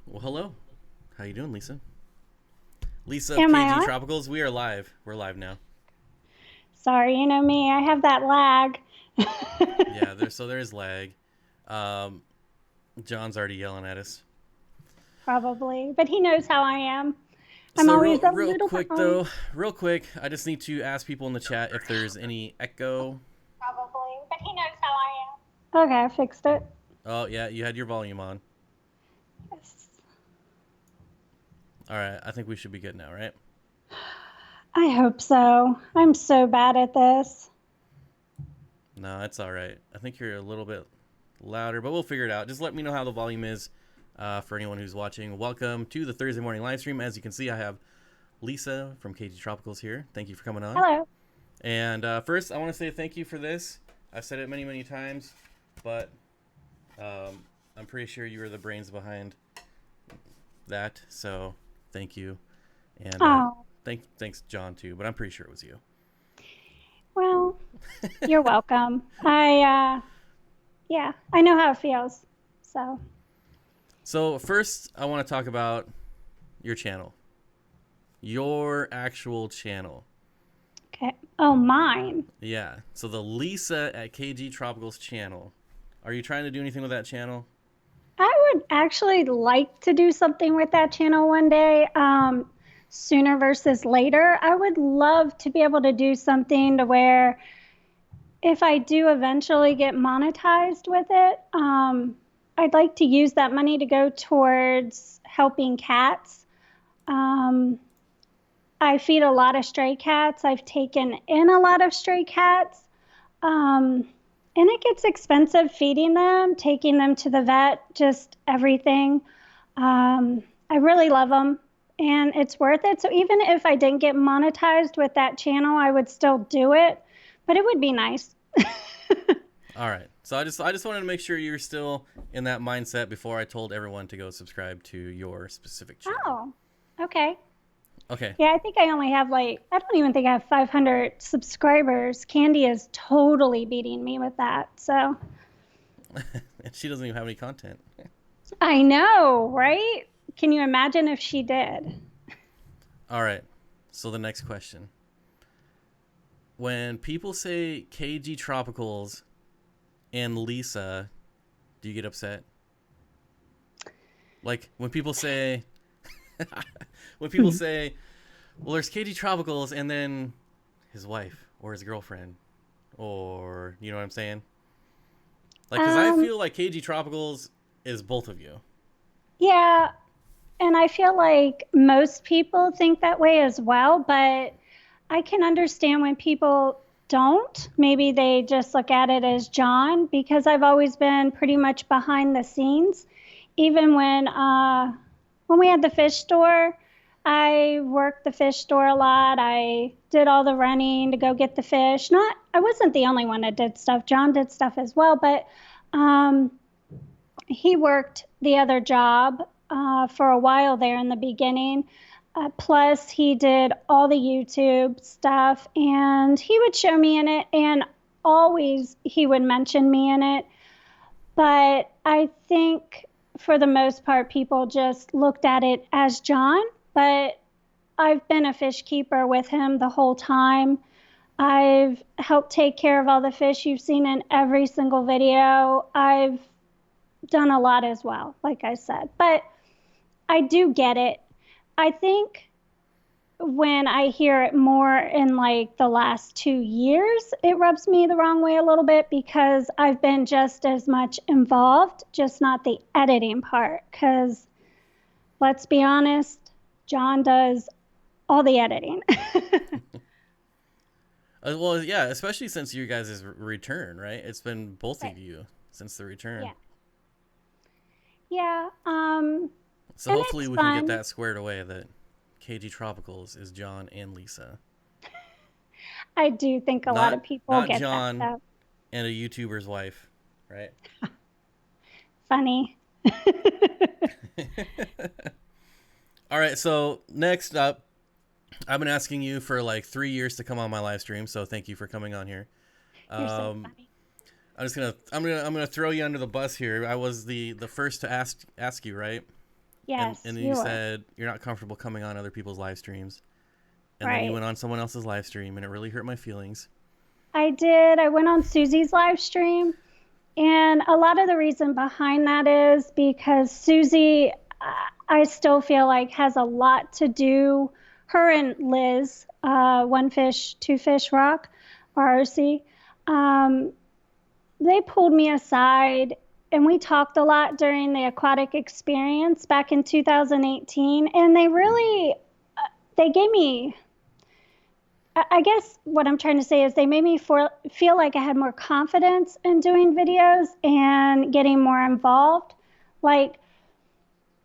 Well, hello. How you doing, Lisa? Lisa of Am I on? KGTropicals. We are live. We're live now. Sorry, you know me. I have that lag. Yeah, there is lag. Um, John's already yelling at us. Probably, but he knows how I am. I'm So always a real little quick behind. though, real quick, I just need to ask people in the chat if there's any echo. Probably, but he knows how I am. Okay, I fixed it. Oh yeah, you had your volume on. Yes. All right, I think we should be good now, right? I hope so. I'm so bad at this. No, it's all right. I think you're a little bit louder, but we'll figure it out. Just let me know how the volume is for anyone who's watching. Welcome to the Thursday morning live stream. As you can see, I have Lisa from KGTropicals here. Thank you for coming on. Hello. And first, I want to say thank you for this. I've said it many, many times, but I'm pretty sure you were the brains behind that. So thank you, and Oh, thanks John too. But I'm pretty sure it was you. well, you're welcome. Yeah, I know how it feels. So, So first, I want to talk about your channel, your actual channel. okay. Oh, mine. Yeah. So the Lisa at KGTropicals channel. Are you trying to do anything with that channel? I would actually like to do something with that channel one day, sooner versus later. I would love to be able to do something to where if I do eventually get monetized with it, I'd like to use that money to go towards helping cats. Um, I feed a lot of stray cats. I've taken in a lot of stray cats. Um, and it gets expensive feeding them, taking them to the vet, just everything. I really love them and it's worth it. So even if I didn't get monetized with that channel, I would still do it, but it would be nice. All right. So I just wanted to make sure you're still in that mindset before I told everyone to go subscribe to your specific channel. Oh, okay. Okay. Yeah, I think I only have I don't even think I have 500 subscribers. Candy is totally beating me with that. So And she doesn't even have any content. I know, right? Can you imagine if she did? All right. So the next question. When people say KGTropicals and Lisa, do you get upset? Like when people say when people say, "Well, there's KGTropicals and then his wife or his girlfriend," or you know what I'm saying? Like, cause I Um, feel like KGTropicals is both of you. yeah, and I feel like most people think that way as well, but I can understand when people don't. Maybe they just look at it as John because I've always been pretty much behind the scenes. Even when we had the fish store, I worked the fish store a lot. I did all the running to go get the fish. Not I wasn't the only one that did stuff. John did stuff as well, but um, he worked the other job for a while there in the beginning. Plus, he did all the YouTube stuff and he would show me in it, and always he would mention me in it. But I think for the most part, people just looked at it as John. But I've been a fish keeper with him the whole time. I've helped take care of all the fish you've seen in every single video. I've done a lot as well, like I said. But I do get it. I think when I hear it more in the last 2 years, it rubs me the wrong way a little bit because I've been just as much involved, just not the editing part. Because let's be honest, John does all the editing. Well, yeah, especially since you guys' return, right? It's been both Right. of you since the return. Yeah. Yeah. So And hopefully it's we can get fun. that squared away that KGTropicals is John and Lisa, I do think a lot not of people not get that John though. and a YouTuber's wife, right? Funny. All right. So next up, I've been asking you for like 3 years to come on my live stream, so thank you for coming on here. You're so Um, funny. I'm gonna throw you under the bus here. I was the first to ask you, right? Yes, and then you you were. said you're not comfortable coming on other people's live streams. And then you Right. went on someone else's live stream, and it really hurt my feelings. I did. I went on Susie's live stream. And a lot of the reason behind that is because Susie, I still feel like, has a lot to do. Her and Liz, One Fish, Two Fish Rock, ROC, um, they pulled me aside and we talked a lot during the aquatic experience back in 2018. And they really, they gave me, I guess what I'm trying to say is they made me feel like I had more confidence in doing videos and getting more involved. Like,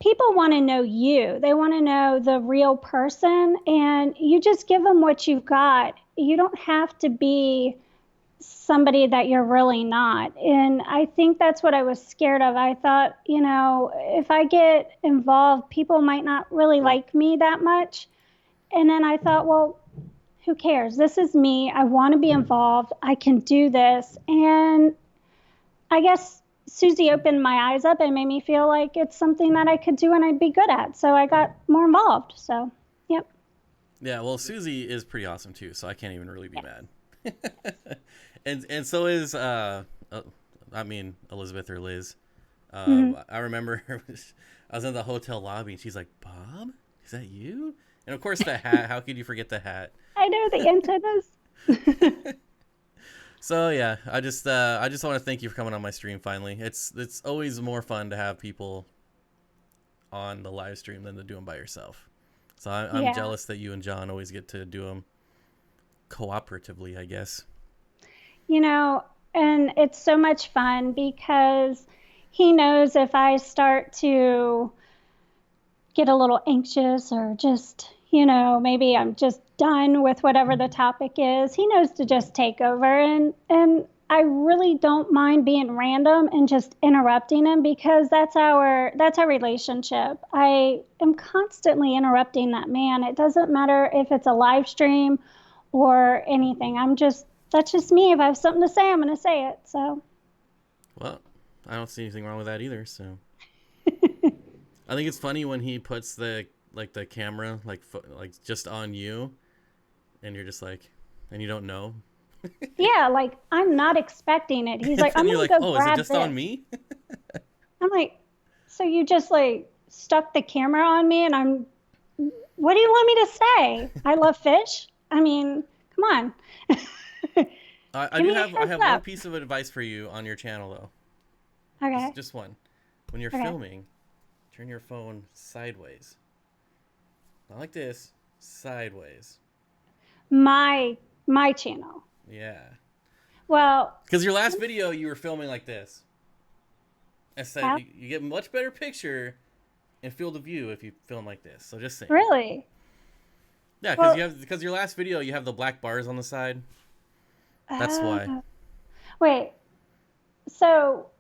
people want to know you, they want to know the real person, and you just give them what you've got. You don't have to be somebody that you're really not. And I think that's what I was scared of. I thought, if I get involved, people might not really like me that much. And then I thought, well, who cares? This is me. I want to be involved. I can do this. And I guess Susie opened my eyes up and made me feel like it's something that I could do and I'd be good at. So I got more involved. So, yep. Yeah, well, Susie is pretty awesome too, so I can't even really be mad. and so is Elizabeth or Liz. I remember I was in the hotel lobby and she's like, "Bob, is that you?" And of course the hat. How could you forget the hat? I know the antennas. So yeah, I just want to thank you for coming on my stream finally. It's always more fun to have people on the live stream than to do them by yourself. So I'm Yeah. jealous that you and John always get to do them cooperatively, I guess. And it's so much fun because he knows if I start to get a little anxious or just, maybe I'm just done with whatever the topic is, he knows to just take over. And I really don't mind being random and just interrupting him because that's our relationship. I am constantly interrupting that man. It doesn't matter if it's a live stream or anything. That's just me. If I have something to say, I'm going to say it. So. Well, I don't see anything wrong with that either. So. I think it's funny when he puts the camera like just on you, and you're just like, and you don't know. Yeah, like I'm not expecting it. He's like, I'm you're gonna like, go oh, is it grab just this. on me? I'm like, so you just like stuck the camera on me, and what do you want me to say? I love fish. I mean, come on. I have one piece of advice for you on your channel though. Okay. Just one. When you're filming, turn your phone sideways. Not like this. Sideways. My channel. Yeah. Well, because your last video you were filming like this. I said you get a much better picture and field of view if you film like this. So just saying. Really? Yeah, because your last video you have the black bars on the side. That's why. Wait. So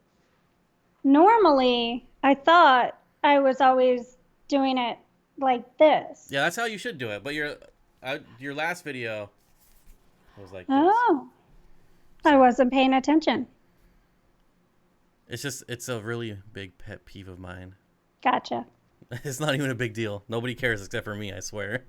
normally I thought I was always doing it like this. Yeah, that's how you should do it. But your last video was like this. Oh. I wasn't paying attention. It's a really big pet peeve of mine. Gotcha. It's not even a big deal. Nobody cares except for me, I swear.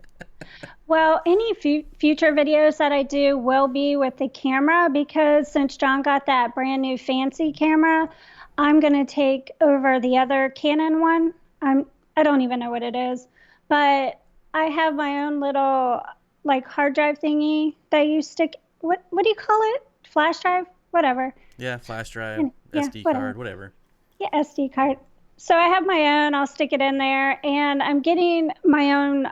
Well, any future videos that I do will be with the camera because since John got that brand new fancy camera, I'm going to take over the other Canon one. I don't even know what it is, but I have my own little like hard drive thingy that you stick. What do you call it? Flash drive? Whatever. Yeah, flash drive, SD card, whatever. Yeah, SD card. So I have my own. I'll stick it in there, and I'm getting my own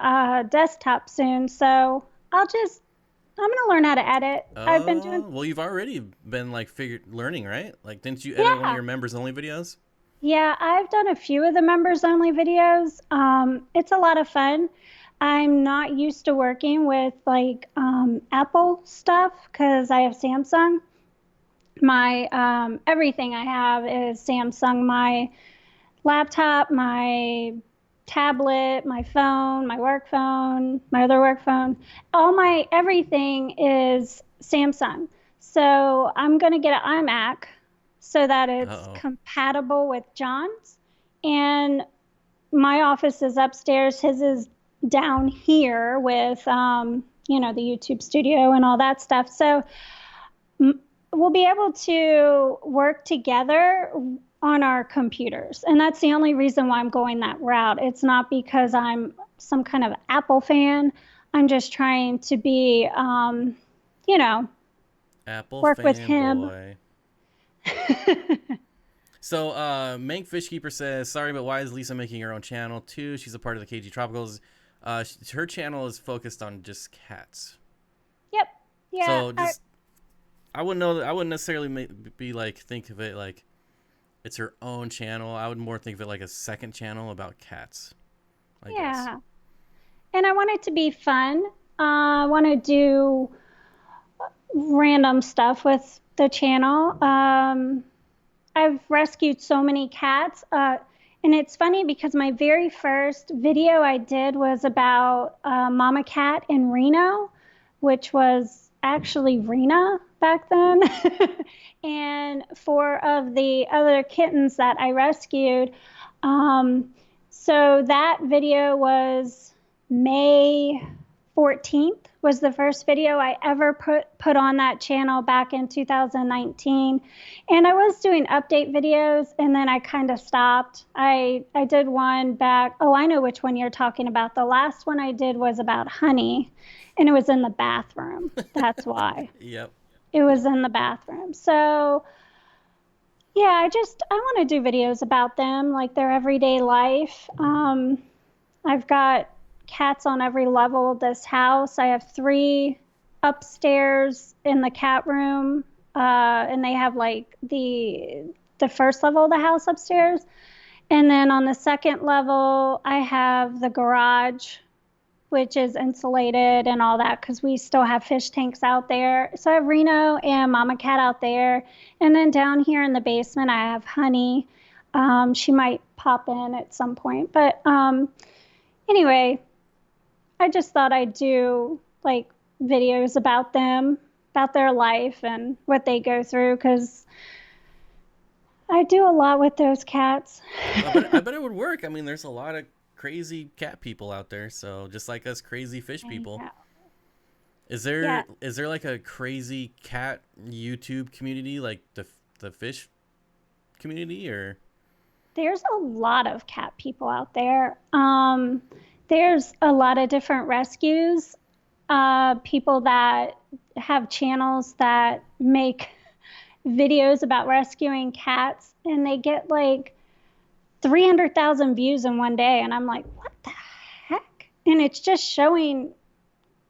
desktop soon. So I'm gonna learn how to edit. I've been doing. Well, you've already been like learning, right? Like, didn't you edit one of your members only videos? Yeah, I've done a few of the members only videos. It's a lot of fun. I'm not used to working with like Apple stuff because I have Samsung. My everything I have is Samsung. My laptop, my tablet, my phone, my work phone, my other work phone, everything is Samsung. So I'm going to get an iMac so that it's compatible with John's. And my office is upstairs. His is down here with, the YouTube studio and all that stuff. So we'll be able to work together on our computers. And that's the only reason why I'm going that route. It's not because I'm some kind of Apple fan. I'm just trying to be, Apple work with him. fanboy. So, Mank Fishkeeper says, sorry, but why is Lisa making her own channel too? She's a part of the KGTropicals. Her channel is focused on just cats. Yep. Yeah. So just, I wouldn't know. I wouldn't necessarily be like, think of it like it's her own channel. I would more think of it like a second channel about cats. I guess. And I want it to be fun. I want to do random stuff with the channel. I've rescued so many cats. And it's funny because my very first video I did was about mama cat in Reno, which was actually Rena back then. And 4 of the other kittens that I rescued. So that video was May 14th was the first video I ever put on that channel back in 2019. And I was doing update videos and then I kind of stopped. I did one back. Oh, I know which one you're talking about. The last one I did was about honey and it was in the bathroom. That's why. Yep. It was in the bathroom. So yeah, I want to do videos about them, like their everyday life. I've got cats on every level of this house. I have 3 upstairs in the cat room, and they have like the first level of the house upstairs. And then on the second level, I have the garage, which is insulated and all that because we still have fish tanks out there. So I have Reno and Mama Cat out there. And then down here in the basement, I have Honey. She might pop in at some point. But anyway, I just thought I'd do like videos about them, about their life and what they go through because I do a lot with those cats. I bet it would work. I mean, there's a lot of crazy cat people out there, so just like us crazy fish people. Is there like a crazy cat YouTube community like the fish community, or? There's a lot of cat people out there. There's a lot of different rescues, people that have channels that make videos about rescuing cats and they get like 300,000 views in one day. And I'm like, what the heck? And it's just showing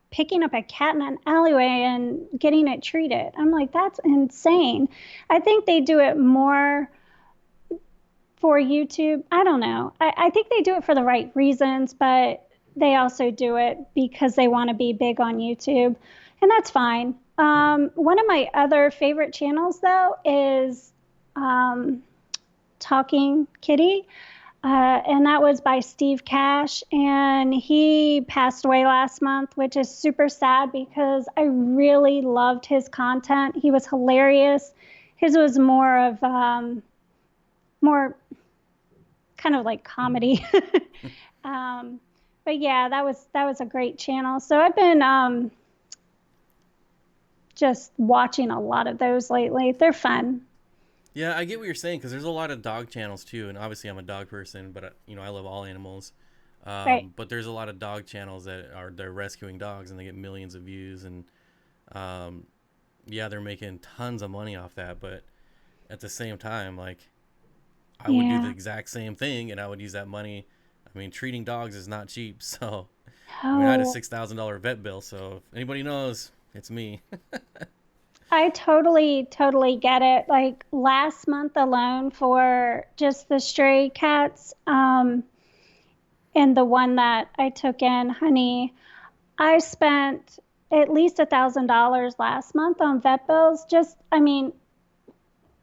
picking up a cat in an alleyway and getting it treated. I'm like, that's insane. I think they do it more for YouTube. I don't know. I think they do it for the right reasons, but they also do it because they want to be big on YouTube. And that's fine. One of my other favorite channels, though, is Talking Kitty. And that was by Steve Cash. And he passed away last month, which is super sad because I really loved his content. He was hilarious. His was more of more kind of like comedy. But yeah, that was a great channel. So I've been just watching a lot of those lately. They're fun. Yeah, I get what you're saying because there's a lot of dog channels too, and obviously I'm a dog person, but I love all animals. Right. But there's a lot of dog channels they're rescuing dogs and they get millions of views, and yeah, they're making tons of money off that. But at the same time, like I would do the exact same thing, and I would use that money. I mean, treating dogs is not cheap, so I mean, I had a $6,000 vet bill. So if anybody knows, it's me. I totally get it. Like last month alone for just the stray cats, and the one that I took in, Honey, I spent at least $1,000 last month on vet bills.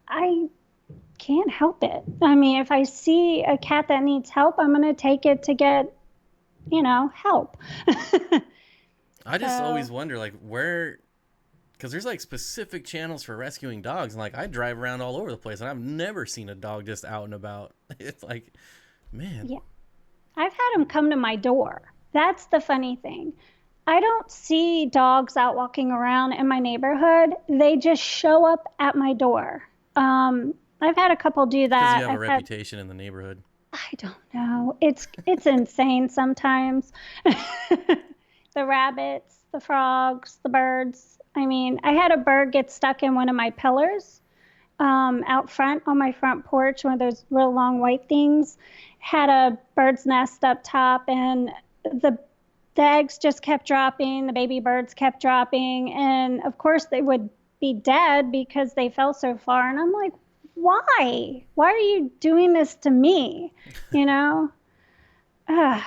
I can't help it. I mean, if I see a cat that needs help, I'm going to take it to get, help. I just always wonder, like, where... Because there's like specific channels for rescuing dogs, and like I drive around all over the place, and I've never seen a dog just out and about. It's like, man. Yeah. I've had them come to my door. That's the funny thing. I don't see dogs out walking around in my neighborhood. They just show up at my door. I've had a couple do It's because you that. have a reputation in the neighborhood. I don't know. It's insane sometimes. The rabbits, the frogs, the birds. I mean, I had a bird get stuck in one of my pillars out front on my front porch, one of those real long white things. Had a bird's nest up top, and the the eggs just kept dropping. The baby birds kept dropping, and of course they would be dead because they fell so far. And I'm like, why? Why are you doing this to me? You know? All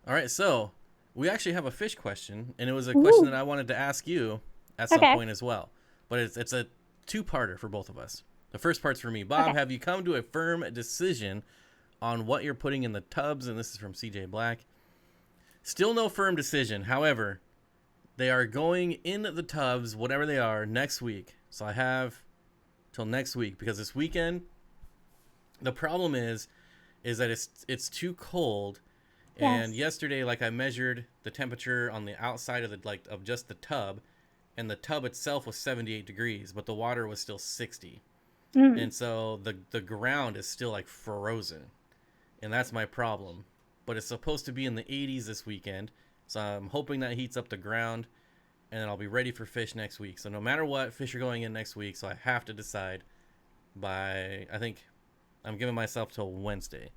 right, so we actually have a fish question, and it was a Ooh. question that I wanted to ask you at some Okay. point as well. But it's a two-parter for both of us. The first part's for me. Bob, Okay. have you come to a firm decision on what you're putting in the tubs? And this is from CJ Black. Still no firm decision. However, they are going in the tubs, whatever they are, next week. So I have till next week, because this weekend, the problem is that it's too cold. And Yes. yesterday, like, I measured the temperature on the outside of of just the tub, and the tub itself was 78 degrees, but the water was still 60. Mm. And so the ground is still like frozen, and that's my problem. But it's supposed to be in the 80s this weekend, so I'm hoping that heats up the ground, and then I'll be ready for fish next week. So no matter what, fish are going in next week, so I have to decide by, I think I'm giving myself till Wednesday.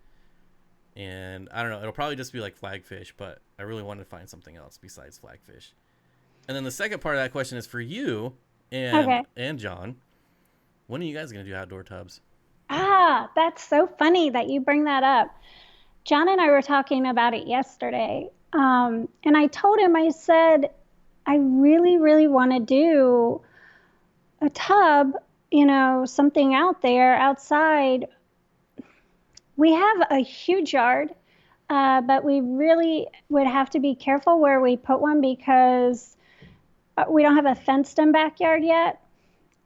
And I don't know, it'll probably just be like flagfish, but I really wanted to find something else besides flagfish. And then the second part of that question is for you Okay. and John. When are you guys going to do outdoor tubs? That's so funny that you bring that up. John and I were talking about it yesterday. And I told him, I said, I really, really want to do a tub, something out there outside. We have a huge yard, but we really would have to be careful where we put one because we don't have a fenced in backyard yet.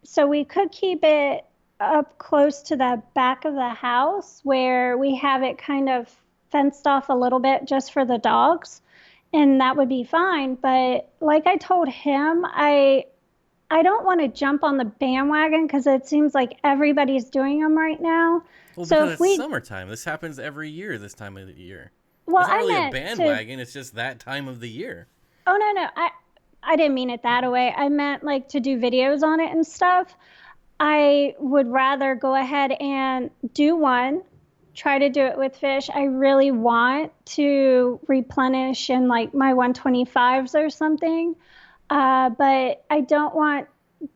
So we could keep it up close to the back of the house where we have it kind of fenced off a little bit just for the dogs, and that would be fine. But like I told him, I don't want to jump on the bandwagon because it seems like everybody's doing them right now. Well, So because if it's we, summertime. This happens every year this time of the year. well, It's not I really a meant to. bandwagon. It's just that time of the year. Oh no, I didn't mean it that way. I meant like to do videos on it and stuff. I would rather go ahead and do one, try to do it with fish. I really want to replenish in like my 125s or something. But I don't want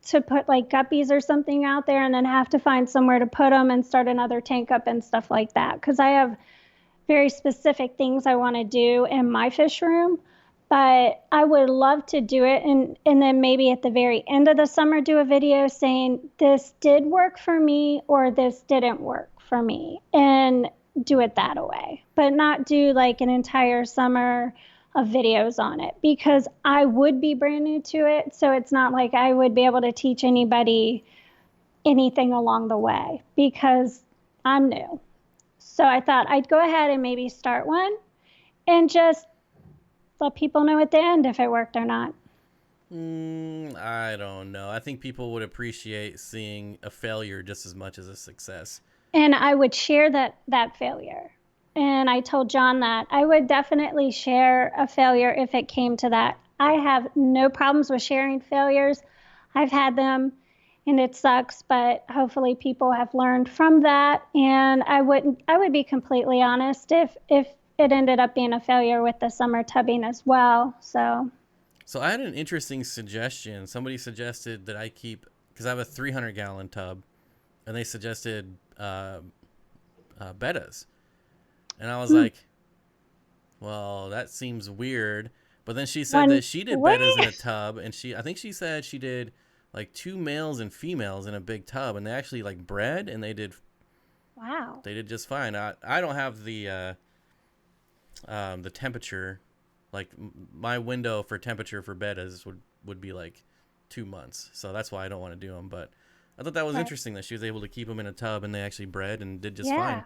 to put like guppies or something out there and then have to find somewhere to put them and start another tank up and stuff like that. Because I have very specific things I want to do in my fish room. But I would love to do it, and then maybe at the very end of the summer do a video saying this did work for me or this didn't work for me, and do it that way. But not do like an entire summer of videos on it because I would be brand new to it. So it's not like I would be able to teach anybody anything along the way because I'm new. So I thought I'd go ahead and maybe start one and just let people know at the end if it worked or not. I don't know. I think people would appreciate seeing a failure just as much as a success. And I would share that failure. And I told John that I would definitely share a failure if it came to that. I have no problems with sharing failures. I've had them and it sucks, but hopefully people have learned from that. And I would be completely honest if it ended up being a failure with the summer tubbing as well. So I had an interesting suggestion. Somebody suggested that I keep, because I have a 300-gallon tub, and they suggested Bettas. And I was like, well, that seems weird. But then she said that she did Bettas in a tub, and I think she said she did like 2 males and females in a big tub, and they actually like bred, and they did just fine. I don't have the temperature, like my window for temperature for Bettas would be like 2 months, so that's why I don't want to do them. But I thought that was interesting that she was able to keep them in a tub and they actually bred and did just fine.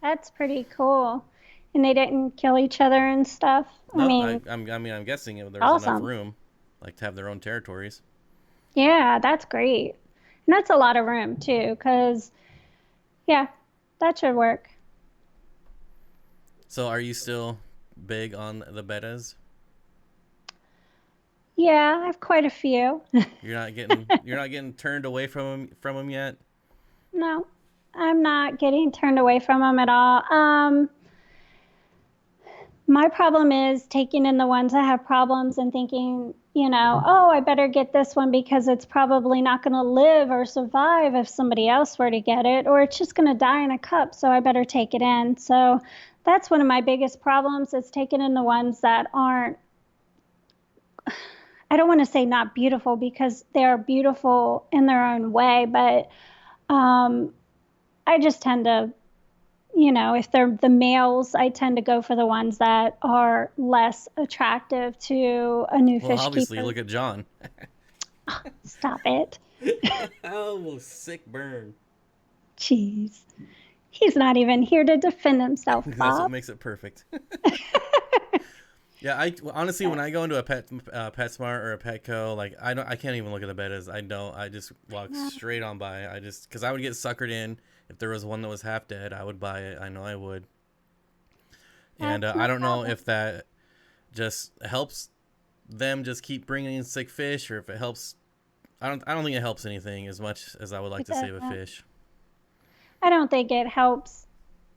That's pretty cool. and they didn't kill each other and stuff. I No, mean, I'm guessing there was enough awesome. room, like to have their own territories. Yeah, that's great. And that's a lot of room too, because, yeah, that should work. So, are you still big on the bettas? Yeah, I have quite a few. You're not getting turned away from them yet. No, I'm not getting turned away from them at all. My problem is taking in the ones that have problems and thinking, oh, I better get this one because it's probably not going to live or survive if somebody else were to get it, or it's just going to die in a cup, so I better take it in. So that's one of my biggest problems is taking in the ones that aren't, I don't want to say not beautiful because they are beautiful in their own way, but um, I just tend to, if they're the males, I tend to go for the ones that are less attractive to a new Well, fish obviously, keeper. look at John. Stop it. Oh, sick burn. Jeez. He's not even here to defend himself, That's what Bob. makes it perfect. Yeah, I honestly, when I go into a PetSmart or a Petco, like I can't even look at the bettas. I don't. I just walk straight on by. I just because I would get suckered in if there was one that was half dead. I would buy it. I know I would. And That's I no don't know problem. if that just helps them just keep bringing in sick fish, or if it helps. I don't think it helps anything as much as I would like It to save a doesn't. fish. I don't think it helps.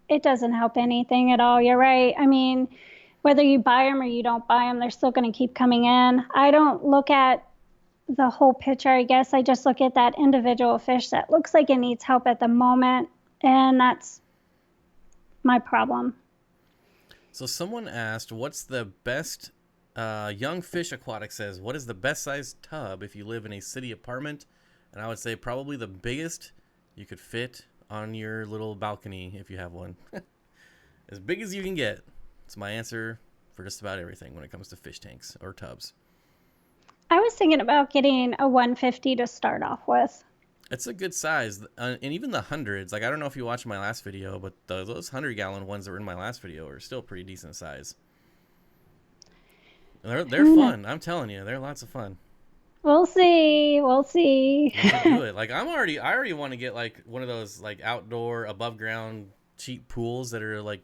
It doesn't help anything at all. You're right. I mean, whether you buy them or you don't buy them, they're still going to keep coming in. I don't look at the whole picture, I guess. I just look at that individual fish that looks like it needs help at the moment. And that's my problem. So someone asked, "What's the best?" Young Fish Aquatics says, "What is the best sized tub if you live in a city apartment?" And I would say probably the biggest you could fit on your little balcony if you have one, as big as you can get. It's my answer for just about everything when it comes to fish tanks or tubs. I was thinking about getting a 150 to start off with. It's a good size, and even the hundreds. Like I don't know if you watched my last video, but those 100-gallon ones that were in my last video are still pretty decent size. They're No. fun. I'm telling you, they're lots of fun. We'll see. We'll see. We should do it. Like I already want to get like one of those like outdoor above ground cheap pools that are like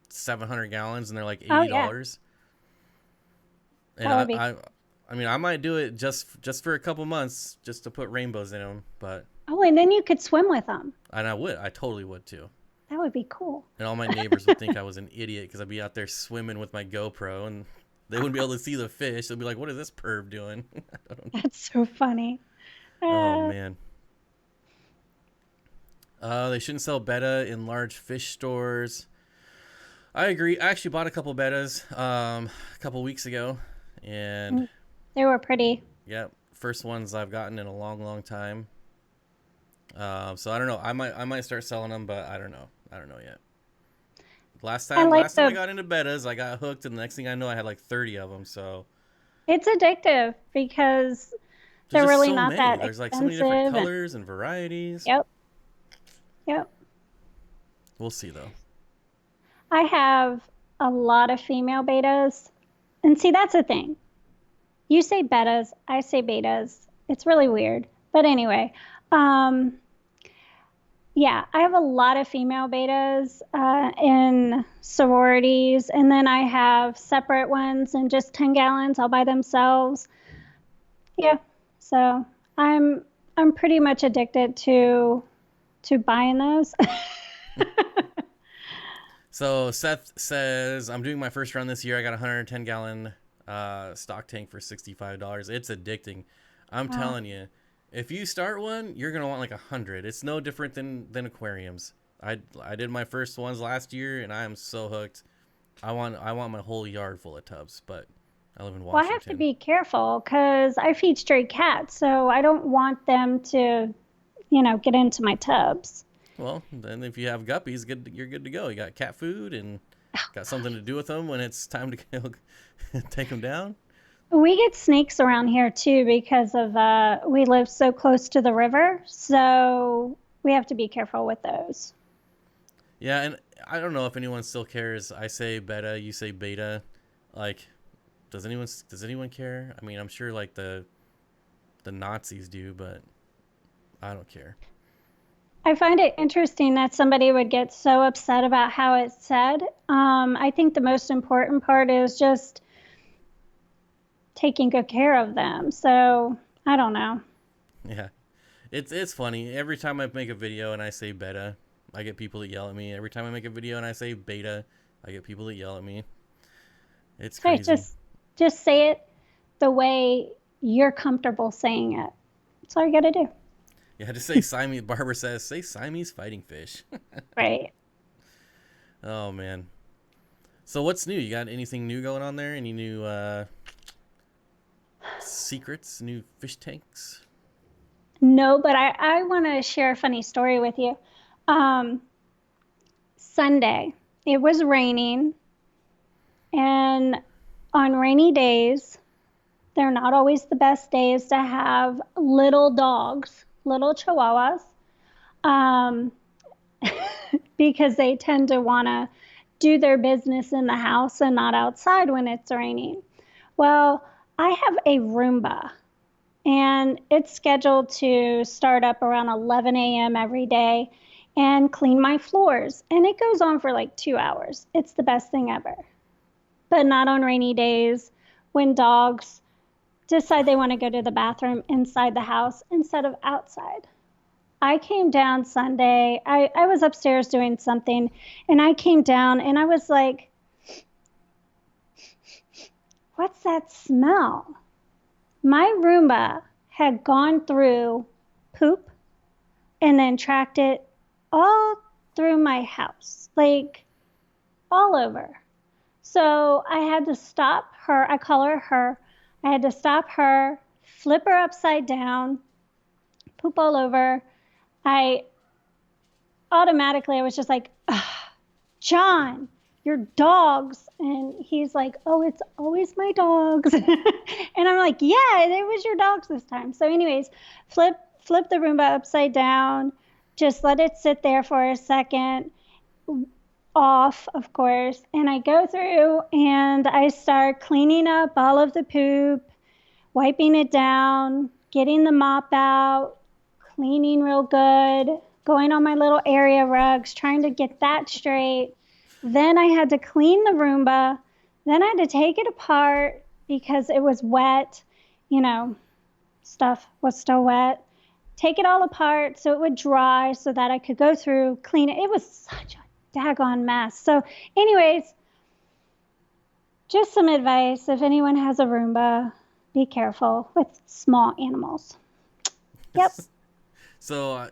700 gallons and they're like Oh, yeah. $80. And That would be. I mean I might do it just for a couple months just to put rainbows in them, but Oh, and then you could swim with them. and I totally would too. That would be cool. And all my neighbors would think I was an idiot because I'd be out there swimming with my GoPro and they wouldn't be able to see the fish. They'd be like, "What is this perv doing?" I don't know. That's so funny. Oh Uh, man. They shouldn't sell betta in large fish stores. I agree. I actually bought a couple bettas a couple weeks ago, and they were pretty. yeah, first ones I've gotten in a long, long time. So I don't know. I might start selling them, but I don't know. I don't know yet. I like Last time I the, got into bettas, I got hooked, and the next thing I know, I had like 30 of them. So it's addictive because there's they're just really so not many. that There's like so many different expensive. And colors and varieties. yep, yep. We'll see though. I have a lot of female betas. And see, that's the thing. You say betas, I say betas. It's really weird. But anyway, um, yeah, I have a lot of female betas in sororities, and then I have separate ones in just 10 gallons all by themselves. Yeah, so I'm pretty much addicted to buying those. So Seth says, "I'm doing my first run this year. I got a 110-gallon stock tank for $65. It's addicting. I'm Wow. telling you, if you start one, you're gonna want like 100. It's no different than aquariums. I did my first ones last year, and I am so hooked. I want my whole yard full of tubs, but I live in Well, I have to Washington. be careful because I feed stray cats, so I don't want them to, get into my tubs. Well, then if you have guppies, you're good to go. You got cat food and got something to do with them when it's time to take them down. We get snakes around here too because of we live so close to the river, so we have to be careful with those. Yeah, and I don't know if anyone still cares. I say Betta, you say Beta. Like, does anyone care? I mean, I'm sure like the Nazis do, but I don't care. I find it interesting that somebody would get so upset about how it's said. I think the most important part is just taking good care of them. So I don't know. Yeah, it's funny. Every time I make a video and I say Beta, I get people that yell at me. Every time I make a video and I say Beta, I get people that yell at me. It's Right, crazy. just say it the way you're comfortable saying it. That's all you got to do. Yeah, just say Siamese. Barbara says, say Siamese fighting fish. Right. Oh man. So what's new? You got anything new going on there? Any new secrets? New fish tanks? No, but I want to share a funny story with you. Um, Sunday, it was raining, and on rainy days, they're not always the best days to have little dogs, little chihuahuas, um, because they tend to want to do their business in the house and not outside when it's raining. Well, I have a Roomba, and it's scheduled to start up around 11 a.m. every day and clean my floors. And it goes on for like 2 hours. It's the best thing ever. But not on rainy days when dogs decide they want to go to the bathroom inside the house instead of outside. I came down Sunday. I was upstairs doing something, and I came down and I was like, what's that smell? My Roomba had gone through poop and then tracked it all through my house, like all over. So I had to stop her. I call her her. I had to stop her, flip her upside down, poop all over. I I was just like, John, your dogs. And he's like, oh, it's always my dogs. And I'm like, yeah, it was your dogs this time. So anyways, flip the Roomba upside down. Just let it sit there for a second, off, of course. And I go through and I start cleaning up all of the poop, wiping it down, getting the mop out, cleaning real good, going on my little area rugs, trying to get that straight. Then I had to clean the Roomba. Then I had to take it apart because it was wet. You know, stuff was still wet. Take it all apart so it would dry so that I could go through, clean it. It was such a daggone mess. So, anyways, just some advice. If anyone has a Roomba, be careful with small animals. Yep. So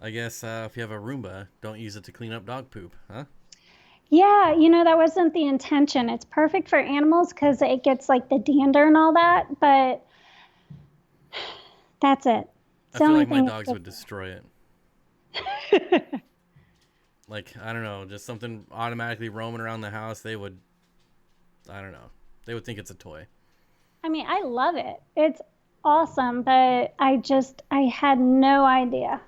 I guess if you have a Roomba, don't use it to clean up dog poop, huh? Yeah, that wasn't the intention. It's perfect for animals because it gets like the dander and all that, but that's it. It's I the feel only like my thing it's dogs good would destroy for. it. Like, I don't know, just something automatically roaming around the house, they would, I don't know, they would think it's a toy. I mean, I love it. It's awesome, but I had no idea.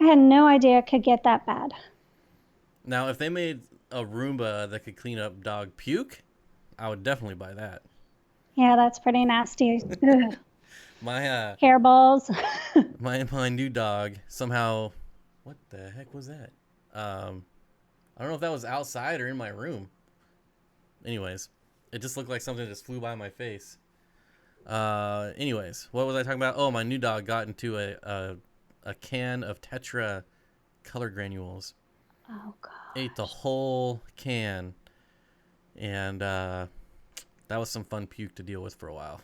I had no idea it could get that bad. Now, if they made a Roomba that could clean up dog puke, I would definitely buy that. Yeah, that's pretty nasty. Ugh. My Hairballs. my new dog somehow, what the heck was that? I don't know if that was outside or in my room. Anyways, it just looked like something just flew by my face. Anyways, what was I talking about? Oh, my new dog got into a can of tetra color granules. Oh god. Ate the whole can, and that was some fun puke to deal with for a while.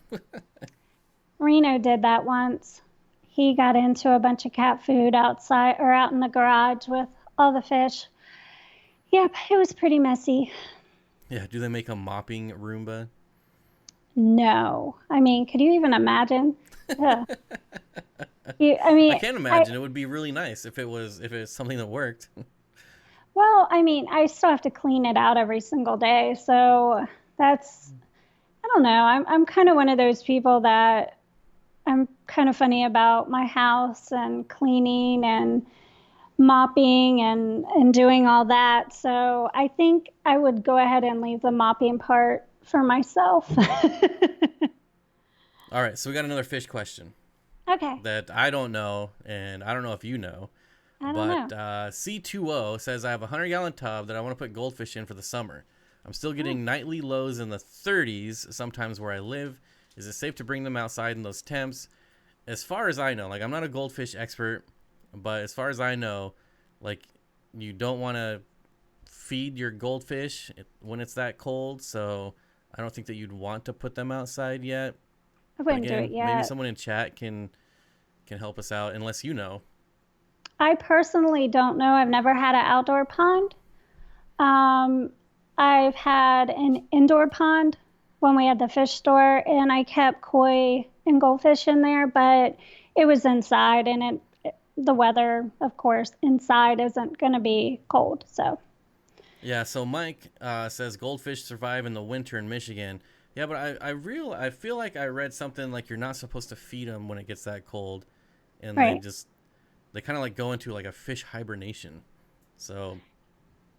Reno did that once. He got into a bunch of cat food outside or out in the garage with all the fish. Yep, it was pretty messy. Yeah, do they make a mopping Roomba? No. I mean, could you even imagine? Ugh. I I mean, can't imagine. It would be really nice if it was something that worked. I mean, I still have to clean it out every single day. So that's, I don't know. I'm kind of one of those people that I'm kind of funny about my house and cleaning and mopping and doing all that. So I think I would go ahead and leave the mopping part for myself. All right, so we got another fish question Okay. that I don't know, and I don't know if you know. I don't But know. C2O says, I have a 100-gallon tub that I want to put goldfish in for the summer. I'm still getting nightly lows in the 30s, sometimes where I live. Is it safe to bring them outside in those temps? As far as I know, like, I'm not a goldfish expert, but as far as I know, like, you don't want to feed your goldfish when it's that cold. So I don't think that you'd want to put them outside yet. I But wouldn't do it again, maybe yet. someone in chat can help us out, unless you know. I personally don't know. I've never had an outdoor pond. Um, I've had an indoor pond when we had the fish store, and I kept koi and goldfish in there, but it was inside, and the weather, of course, inside isn't going to be cold. So, Yeah, so Mike says goldfish survive in the winter in Michigan. Yeah, but I feel like I read something like you're not supposed to feed them when it gets that cold, and right. they kind of like go into like a fish hibernation. So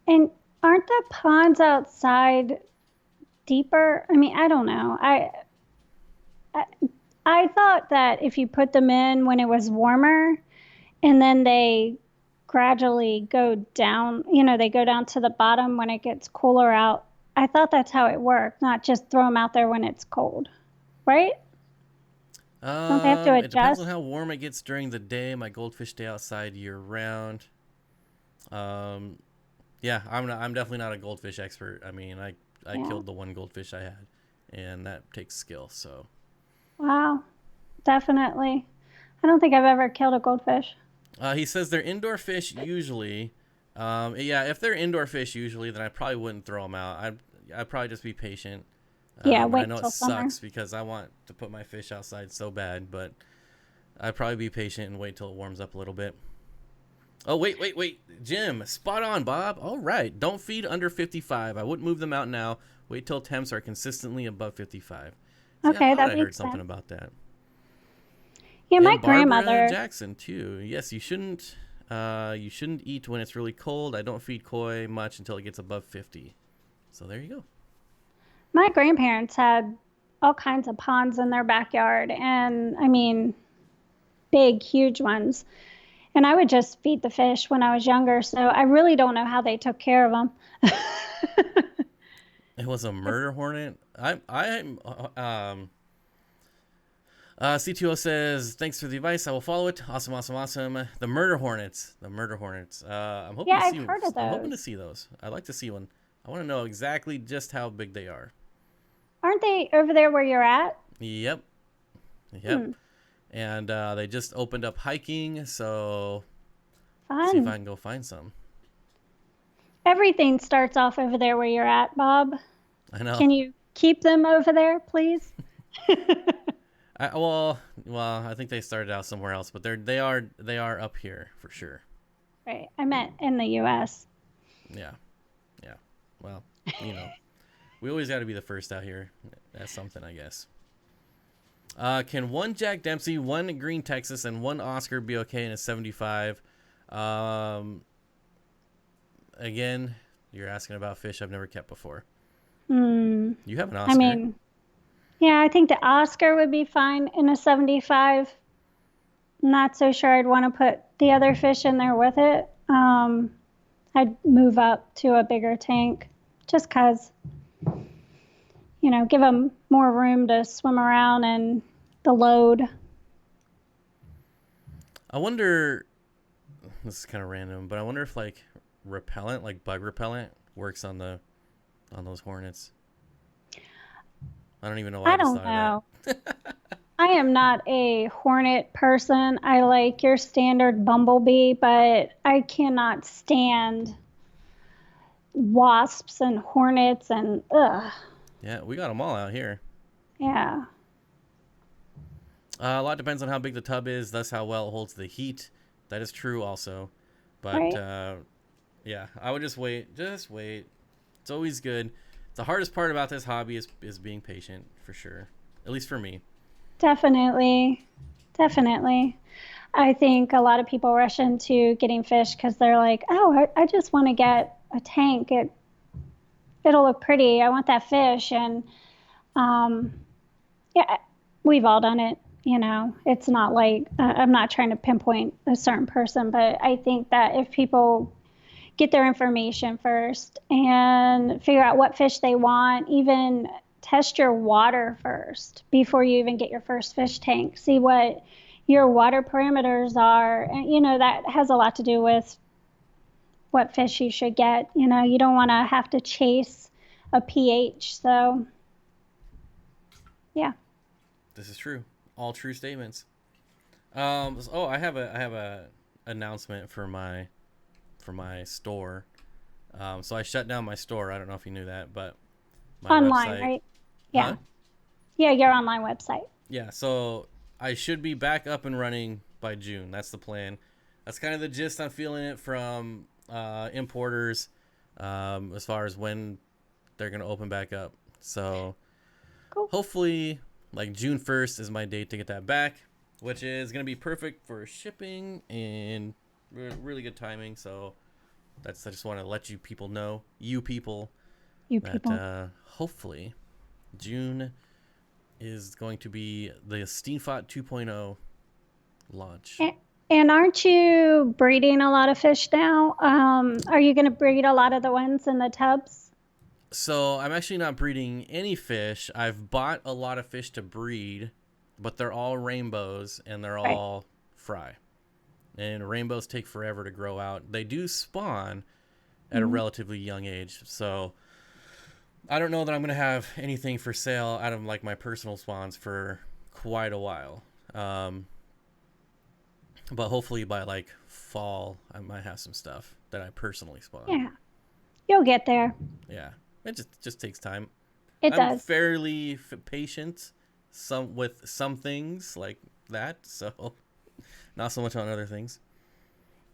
And aren't the ponds outside deeper? I mean, I don't know. I I thought that if you put them in when it was warmer and then they gradually go down, they go down to the bottom when it gets cooler out. I thought that's how it worked, not just throw them out there when it's cold, right? Don't they have to it depends on adjust? how warm it gets during the day. My goldfish stay outside year round. Um, yeah, I'm definitely not a goldfish expert. I mean, I Yeah. killed the one goldfish I had, and that takes skill. So Wow. Definitely. I don't think I've ever killed a goldfish. he says they're indoor fish usually. Yeah, if they're indoor fish usually, then I probably wouldn't throw them out. I'd probably just be patient. Yeah, And I wait know it till summer. sucks because I want to put my fish outside so bad, but I'd probably be patient and wait till it warms up a little bit. Oh, wait. Jim, spot on, Bob. All right. Don't feed under 55. I wouldn't move them out now. Wait till temps are consistently above 55. See, I Okay, thought that I heard makes something sense. about that. Yeah, my And Barbara grandmother. Jackson too. Yes, you shouldn't eat when it's really cold. I don't feed koi much until it gets above 50. So there you go. My grandparents had all kinds of ponds in their backyard, and I mean, big, huge ones. And I would just feed the fish when I was younger, so I really don't know how they took care of them. It was a murder hornet. C2O says, thanks for the advice. I will follow it. Awesome. The murder hornets. I'm hoping Yeah, to I've see. heard of I'm hoping to those. see those. I'd like to see one. I want to know exactly just how big they are. Aren't they over there where you're at? Yep. Hmm, And they just opened up hiking, so see if fun. I can go find some. Everything starts off over there where you're at, Bob. I know. Can you keep them over there, please? I think they started out somewhere else, but they are up here for sure. Right. I meant in the US. Yeah. Yeah. Well, you know, we always got to be the first out here. That's something, I guess. Can one Jack Dempsey, one Green Texas, and one Oscar be okay in a 75? Um, Again, you're asking about fish I've never kept before. Hmm. You have an I Oscar. mean, yeah, I think the Oscar would be fine in a 75. Not so sure I'd want to put the other fish in there with it. I'd move up to a bigger tank just because, give them more room to swim around and the load. I wonder. This is kind of random, but I wonder if like repellent, like bug repellent, works on those hornets. I don't even know why I I just don't thought of know. that. I am not a hornet person. I like your standard bumblebee, but I cannot stand wasps and hornets and ugh. Yeah, we got them all out here. Yeah, A lot depends on how big the tub is, thus how well it holds the heat. That is true also. But right. yeah, I would just wait. Just wait. It's always good. The hardest part about this hobby is being patient, for sure. At least for me. Definitely. Definitely. I think a lot of people rush into getting fish because they're like, oh, I just want to get a tank. It'll look pretty. I want that fish. And um, yeah, we've all done it. It's not like I'm not trying to pinpoint a certain person, but I think that if people get their information first and figure out what fish they want, even test your water first before you even get your first fish tank. See what your water parameters are. And, that has a lot to do with what fish you should get. You don't want to have to chase a pH. So, yeah. This is true. All true statements. I have a announcement for my store. So I shut down my store. I don't know if you knew that, but my Online, website. right? Huh? Yeah. Yeah, your online website. Yeah. So I should be back up and running by June. That's the plan. That's kind of the gist I'm feeling it from importers, as far as when they're gonna open back up. So Cool. hopefully, like June 1st is my date to get that back, which is gonna be perfect for shipping and really good timing. So I just want to let you people know, that hopefully June is going to be the Steenfott 2.0 launch. And aren't you breeding a lot of fish now? Are you going to breed a lot of the ones in the tubs? So I'm actually not breeding any fish. I've bought a lot of fish to breed, but they're all rainbows and they're Right. all fry. And rainbows take forever to grow out. They do spawn at a relatively young age. So I don't know that I'm going to have anything for sale out of like my personal spawns for quite a while. But hopefully by like fall, I might have some stuff that I personally spawn. Yeah. You'll get there. Yeah. It just takes time. It I'm does. fairly patient with some things like that, so not so much on other things.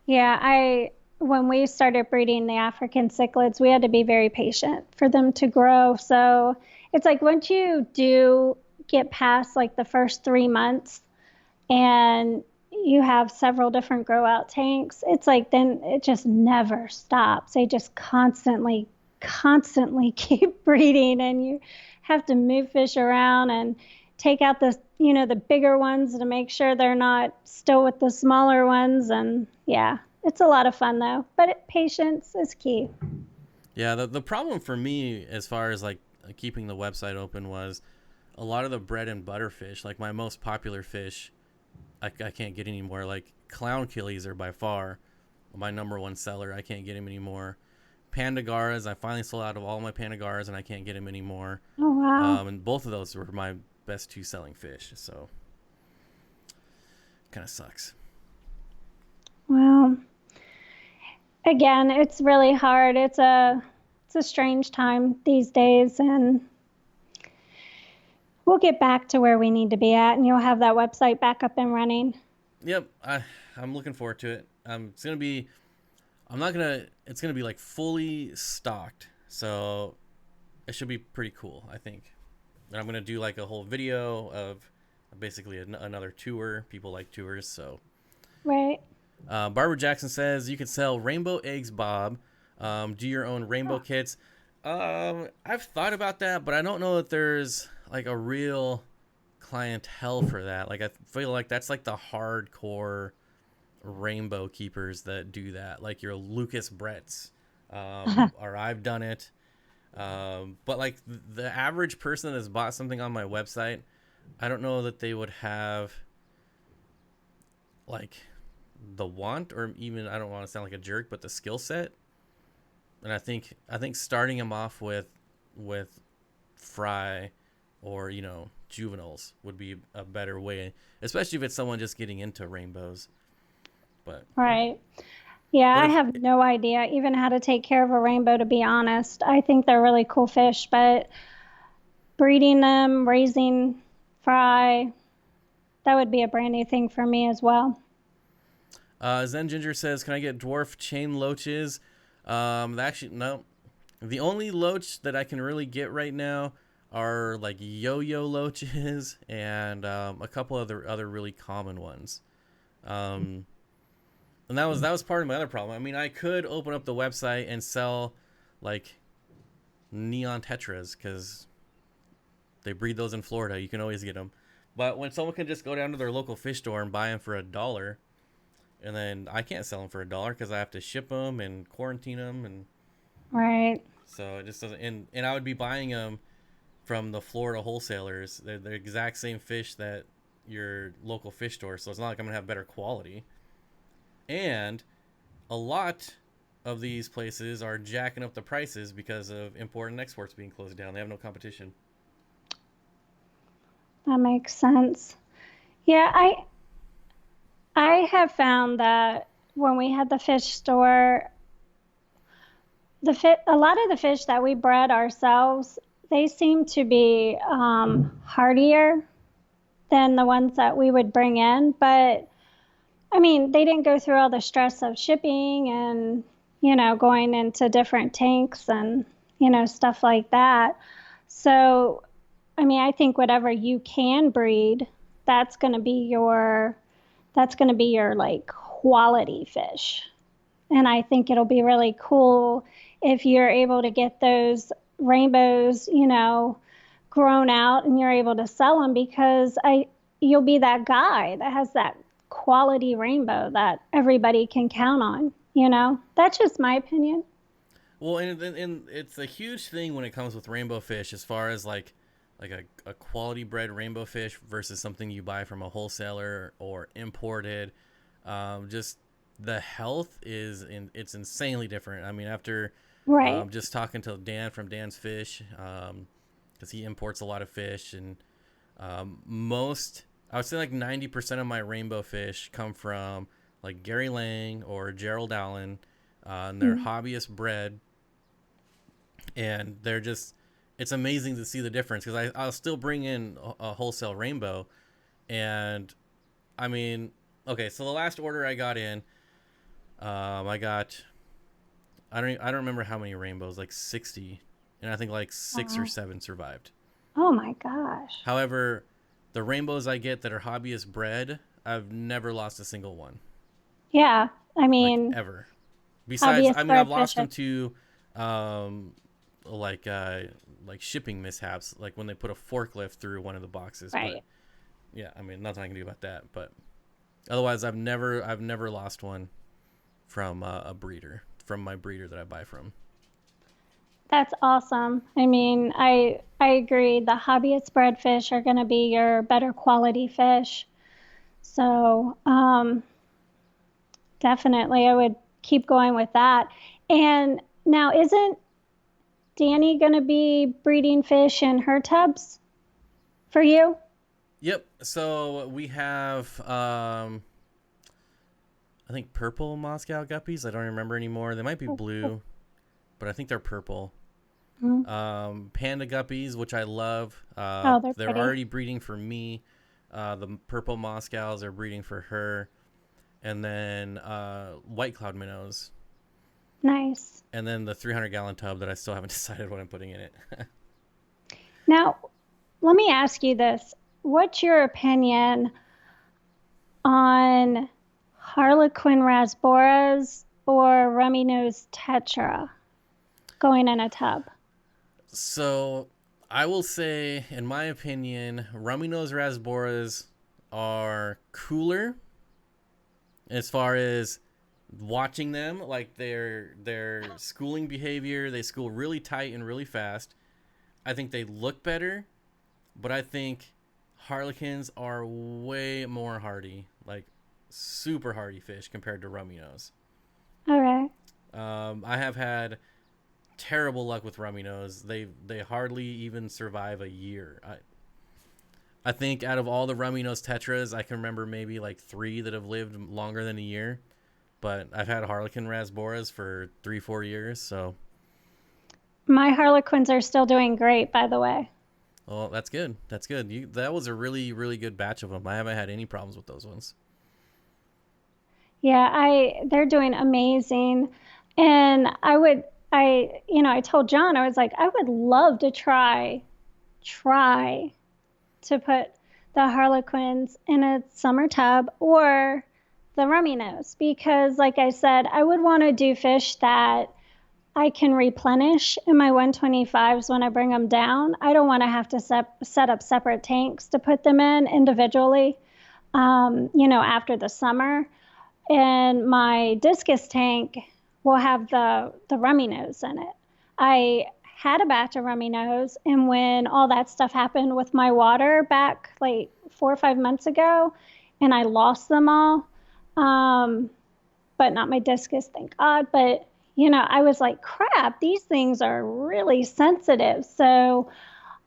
Yeah, when we started breeding the African cichlids, we had to be very patient for them to grow. So it's like once you do get past like the first 3 months and you have several different grow out tanks, it's like then it just never stops. They just constantly keep breeding, and you have to move fish around and take out the bigger ones to make sure they're not still with the smaller ones. And yeah, it's a lot of fun though, but patience is key. Yeah, the problem for me as far as like keeping the website open was a lot of the bread and butter fish, like my most popular fish, I can't get anymore. Like clown killies are by far my number one seller. I can't get them anymore. Pandagaras, I finally sold out of all my Pandagaras and I can't get them anymore. Oh wow. And both of those were my best two selling fish, so kind of sucks. Well, again, it's really hard. It's a strange time these days, and we'll get back to where we need to be at, and you'll have that website back up and running. Yep, I'm looking forward to it. It's gonna be it's gonna be like fully stocked, so it should be pretty cool, I think. And I'm gonna do like a whole video of basically another tour. People like tours, so. Right. Barbara Jackson says you can sell rainbow eggs, Bob. Do your own rainbow kits. I've thought about that, but I don't know that there's like a real clientele for that. Like I feel like that's like the hardcore rainbow keepers that do that, like your Lucas Bretts, or I've done it. But like the average person that has bought something on my website, I don't know that they would have like the want, or even, I don't want to sound like a jerk, but the skill set. And I think starting them off with fry or juveniles would be a better way, especially if it's someone just getting into rainbows. But Right. Yeah, I have no idea even how to take care of a rainbow, to be honest. I think they're really cool fish, but breeding them, raising fry, that would be a brand new thing for me as well. Zen Ginger says, "Can I get dwarf chain loaches?" Actually, no. The only loach that I can really get right now are like yo-yo loaches and a couple other really common ones. Um, and that was part of my other problem. I mean, I could open up the website and sell like neon tetras because they breed those in Florida. You can always get them. But when someone can just go down to their local fish store and buy them for $1, and then I can't sell them for $1 because I have to ship them and quarantine them, and Right. so it just doesn't. And I would be buying them from the Florida wholesalers. They're the exact same fish that your local fish store, so it's not like I'm gonna have better quality. And a lot of these places are jacking up the prices because of import and exports being closed down. They have no competition. That makes sense. Yeah, I have found that when we had the fish store, a lot of the fish that we bred ourselves, they seem to be hardier than the ones that we would bring in. But I mean, they didn't go through all the stress of shipping and, going into different tanks and, stuff like that. So, I mean, I think whatever you can breed, that's going to be your that's going to be your like quality fish. And I think it'll be really cool if you're able to get those rainbows, grown out and you're able to sell them because you'll be that guy that has that quality rainbow that everybody can count on. That's just my opinion. Well, and it's a huge thing when it comes with rainbow fish, as far as like a quality bred rainbow fish versus something you buy from a wholesaler or imported. Just the health it's insanely different. I mean, after Right. just talking to Dan from Dan's Fish, because he imports a lot of fish, and most I would say like 90% of my rainbow fish come from like Gary Lang or Gerald Allen, and they're Mm. hobbyist bred, and they're just it's amazing to see the difference because I'll still bring in a wholesale rainbow, and I mean, okay, so the last order I got in, I got I don't remember how many rainbows, like 60, and I think like six or Wow. seven survived. Oh my gosh. However, the rainbows I get that are hobbyist bred, I've never lost a single one, Yeah. I like mean, ever. Besides, I hobbyist mean, I've breadfish. lost them to, um, like like shipping mishaps, like when they put a forklift through one of the boxes. But Right. yeah, I mean, nothing I can do about that. But otherwise, I've never lost one from a breeder, from my breeder that I buy from. That's awesome. I mean, I agree. The hobbyist bred fish are going to be your better quality fish. So, definitely, I would keep going with that. And now, isn't Danny going to be breeding fish in her tubs for you? Yep. So we have I think purple Moscow guppies. I don't remember anymore. They might be blue, but I think they're purple. Mhm. Panda guppies, which I love. Oh, they're They're pretty. already breeding for me. The purple Moscows are breeding for her, and then white cloud minnows, Nice. and then the 300-gallon tub that I still haven't decided what I'm putting in it. Now, let me ask you this. What's your opinion on Harlequin rasboras or rummy nose tetra going in a tub? So I will say, in my opinion, rummy nose rasboras are cooler as far as watching them, like their schooling behavior. They school really tight and really fast. I think they look better, but I think harlequins are way more hardy, like super hardy fish compared to rummy nose. All right. I have had terrible luck with rummy nose. They hardly even survive a year. I think out of all the rummy nose tetras, I can remember maybe like three that have lived longer than a year. But I've had harlequin rasboras for 3 4 years, so My harlequins are still doing great, by the way. well, that's good. That's good. That was a really good batch of them. I haven't had any problems with those ones. Yeah, they're doing amazing. And I told John, I was like, I would love to try to put the harlequins in a summer tub or the rummy nose, because like I said, I would want to do fish that I can replenish in my 125s when I bring them down. I don't want to have to set up separate tanks to put them in individually, after the summer. And my discus tank will have the rummy nose in it. I had a batch of rummy nose, and when all that stuff happened with my water back like 4 or 5 months ago, and I lost them all, um, but not my discus, thank God. But I was like, crap, these things are really sensitive. So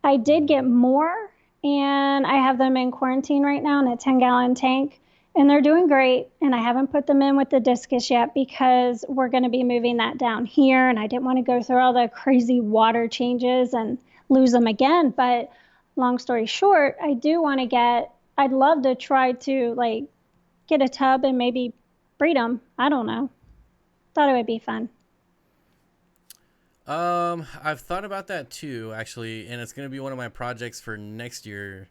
I did get more, and I have them in quarantine right now in a 10-gallon tank, and they're doing great. And I haven't put them in with the discus yet because we're going to be moving that down here, and I didn't want to go through all the crazy water changes and lose them again. But long story short, I'd love to try to like get a tub and maybe breed them. I don't know. Thought it would be fun. I've thought about that too, actually, and it's going to be one of my projects for next year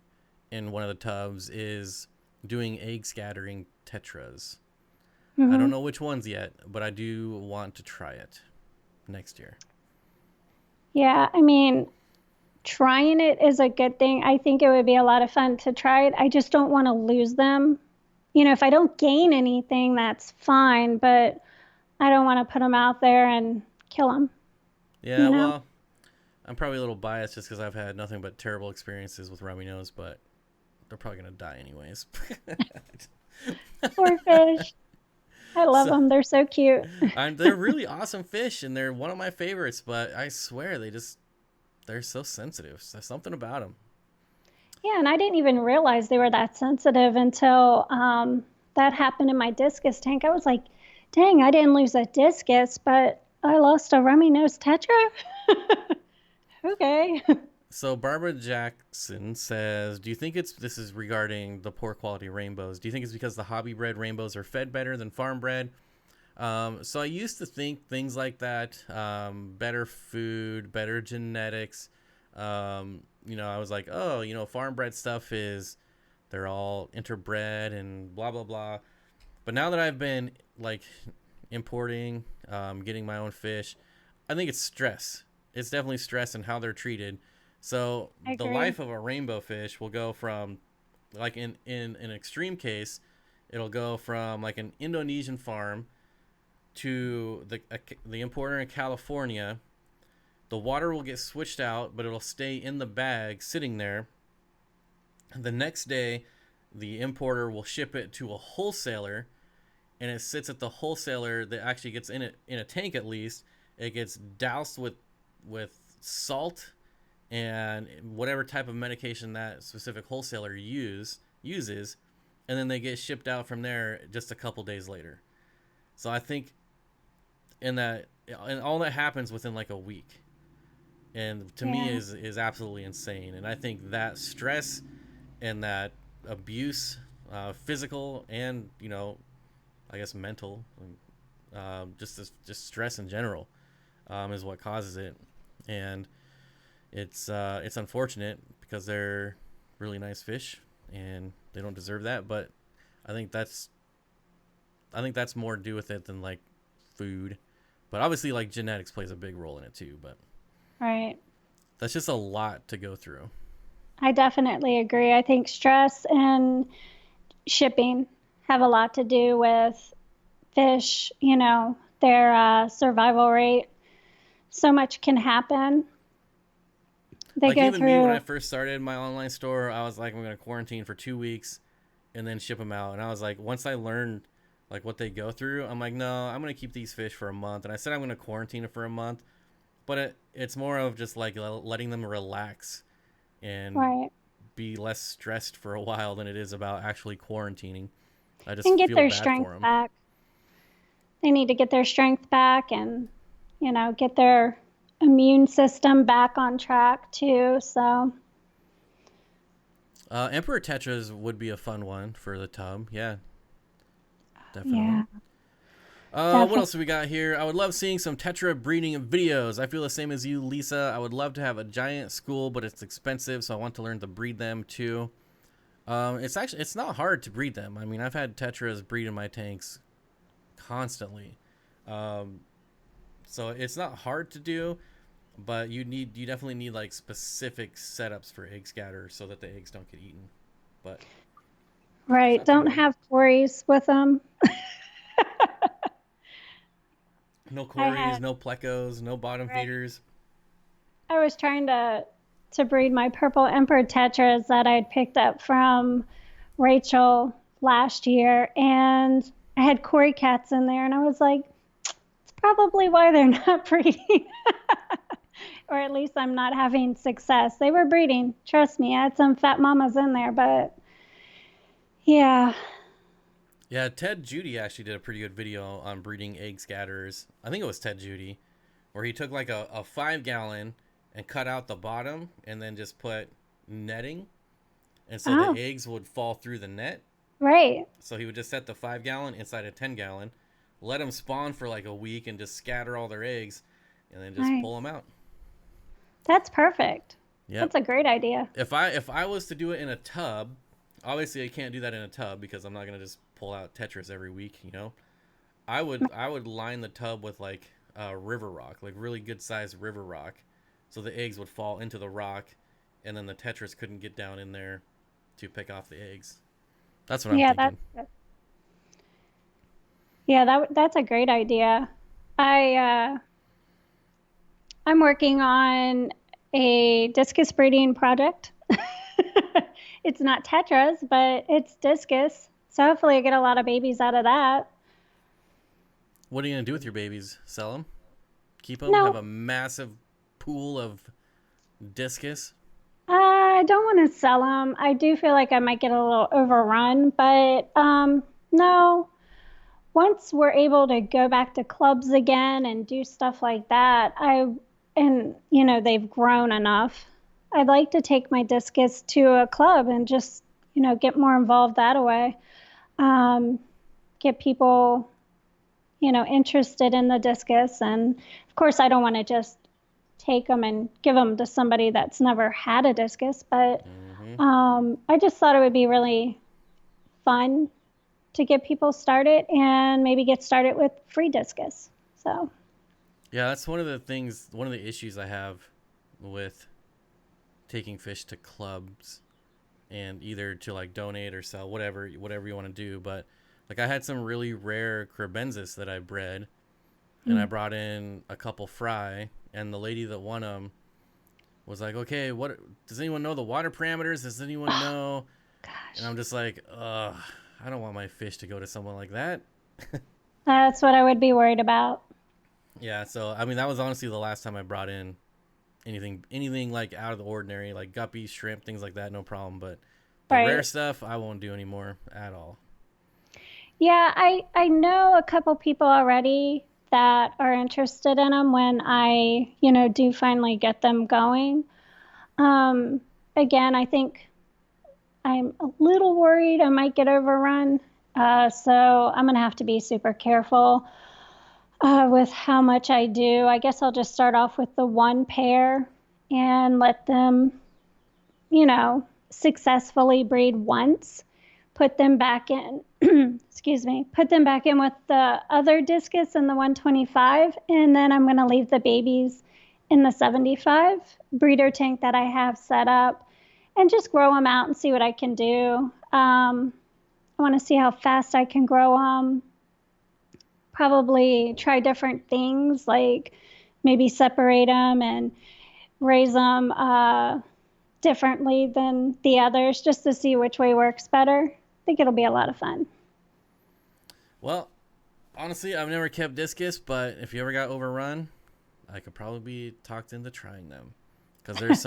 in one of the tubs is doing egg scattering tetras. I don't know which ones yet, but I do want to try it next year. Yeah, I mean, trying it is a good thing. I think it would be a lot of fun to try it. I just don't want to lose them. If I don't gain anything, that's fine, but I don't want to put them out there and kill them. Yeah, well, I'm probably a little biased just because I've had nothing but terrible experiences with rummy nose, but they're probably going to die anyways. Poor fish. I love them. They're so cute. They're really awesome fish, and they're one of my favorites, but I swear they're so sensitive. There's something about them. Yeah, and I didn't even realize they were that sensitive until that happened in my discus tank. I was like, dang, I didn't lose a discus, but I lost a rummy nose tetra? Okay. So Barbara Jackson says, do you think this is regarding the poor quality rainbows? Do you think it's because the hobby bred rainbows are fed better than farm bred? So I used to think things like that, better food, better genetics. I was like, oh, farm bred stuff they're all interbred and blah, blah, blah. But now that I've been like importing, getting my own fish, I think it's stress. It's definitely stress and how they're treated. So the life of a rainbow fish will go from, like in an extreme case, it'll go from like an Indonesian farm to the importer in California. The water will get switched out, but it'll stay in the bag sitting there. The next day, the importer will ship it to a wholesaler, and it sits at the wholesaler that actually gets in a tank at least. It gets doused with salt and whatever type of medication that specific wholesaler uses, and then they get shipped out from there just a couple days later. So I think and all that happens within like a week, and to me is absolutely insane. And I think that stress and that abuse, physical and I guess mental, just stress in general, is what causes it. And it's unfortunate because they're really nice fish and they don't deserve that. But I think that's more to do with it than like food. But obviously, like genetics plays a big role in it too. But Right. that's just a lot to go through. I definitely agree. I think stress and shipping have a lot to do with fish, their survival rate. So much can happen. They Like go even through. me when I first started my online store, I was like, I'm going to quarantine for 2 weeks and then ship them out. And I was like, once I learned like what they go through, I'm like, no, I'm going to keep these fish for a month. And I said I'm going to quarantine it for a month, but it's more of just like letting them relax and Right. be less stressed for a while than it is about actually quarantining. I just And get feel their bad strength for them. back. They need to get their strength back and, get their immune system back on track too. So, Emperor Tetras would be a fun one for the tub. Yeah, definitely. yeah, What definitely. else do we got here? I would love seeing some tetra breeding videos. I feel the same as you, Lisa. I would love to have a giant school, but it's expensive, so I want to learn to breed them too. It's not hard to breed them. I mean, I've had tetras breed in my tanks constantly. Um, so it's not hard to do, but you definitely need like specific setups for egg scatter so that the eggs don't get eaten. But it's Right. not too Don't bad. have quarries with them. No I quarries, had, no plecos, no bottom right. feeders. I was trying to breed my purple emperor tetras that I'd picked up from Rachel last year, and I had Cory cats in there, and I was like, it's probably why they're not breeding, or at least I'm not having success. They were breeding, trust me. I had some fat mamas in there, but yeah. Yeah, Ted Judy actually did a pretty good video on breeding egg scatterers. I think it was Ted Judy, where he took like a 5 gallon and cut out the bottom and then just put netting. And so the Oh, eggs would fall through the net. right, So he would just set the 5 gallon inside a 10 gallon, let them spawn for like a week and just scatter all their eggs and then just pull them nice. out. That's perfect. Yep. That's a great idea. If I was to do it in a tub, obviously I can't do that in a tub because I'm not gonna just pull out tetras every week. I would line the tub with like river rock, like really good sized river rock, so the eggs would fall into the rock, and then the tetras couldn't get down in there to pick off the eggs. That's what I'm Yeah, thinking. that's a great idea. I I'm working on a discus breeding project. It's not tetras, but it's discus. So hopefully I get a lot of babies out of that. What are you gonna do with your babies? Sell them? Keep them? Have No, a massive pool of discus? I don't want to sell them. I do feel like I might get a little overrun, but no. Once we're able to go back to clubs again and do stuff like that, and they've grown enough. I'd like to take my discus to a club and just get more involved that way. Um, get people interested in the discus, and of course I don't want to just take them and give them to somebody that's never had a discus, but Mm-hmm. I just thought it would be really fun to get people started and maybe get started with free discus. So, Yeah, that's one of the things. One of the issues I have with taking fish to clubs and either to like donate or sell, whatever you want to do. But like I had some really rare crebensis that I bred, and I mm, brought in a couple fry, and the lady that won them was like, "Okay, what does anyone know the water parameters? Does anyone oh know?" And gosh, I'm just like, "Ugh, I don't want my fish to go to someone like that." that's what I would be worried about. Yeah, so I mean that was honestly the last time I brought in anything like out of the ordinary, like guppies, shrimp, things like that, no problem. But the rare Right. stuff I won't do anymore at all. Yeah, I know a couple people already that are interested in them when I, do finally get them going. Um, Again, I think I'm a little worried I might get overrun. So I'm going to have to be super careful with how much I do. I guess I'll just start off with the one pair and let them, successfully breed once, put them back in, excuse me, put them back in with the other discus in the 125, and then I'm going to leave the babies in the 75 breeder tank that I have set up and just grow them out and see what I can do. I want to see how fast I can grow them. Probably try different things like maybe separate them and raise them differently than the others just to see which way works better. I think it'll be a lot of fun. Well, honestly, I've never kept discus, but if you ever got overrun, I could probably be talked into trying them because there's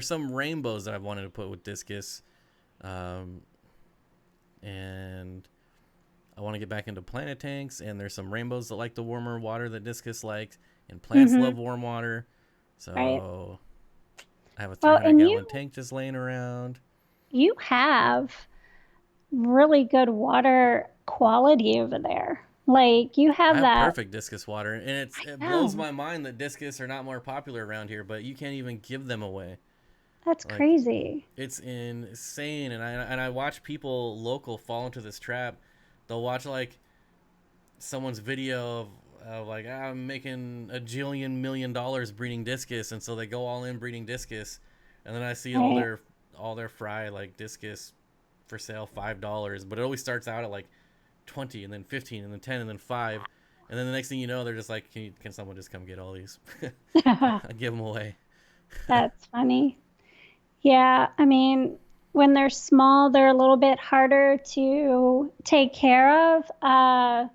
some rainbows that I've wanted to put with discus, um, and I want to get back into planet tanks. And there's some rainbows that like the warmer water that discus likes, and plants Mm-hmm. love warm water. Right. So I have a Well, 300 and gallon tank just laying around. you have really good water quality over there. Like you I have have that. perfect discus water, and it blows No. my mind that discus are not more popular around here, but you can't even give them away. That's Like, crazy. it's insane, and I watch people local fall into this trap. They'll watch like someone's video of like, I'm making a jillion $1 million breeding discus, and so they go all in breeding discus, and then I see Right. all their fry like discus for sale $5, but it always starts out at like 20, and then 15, and then 10, and then 5, and then the next thing you know, they're just like, can someone just come get all these? I give them away. That's funny. Yeah, I mean, when they're small, they're a little bit harder to take care of,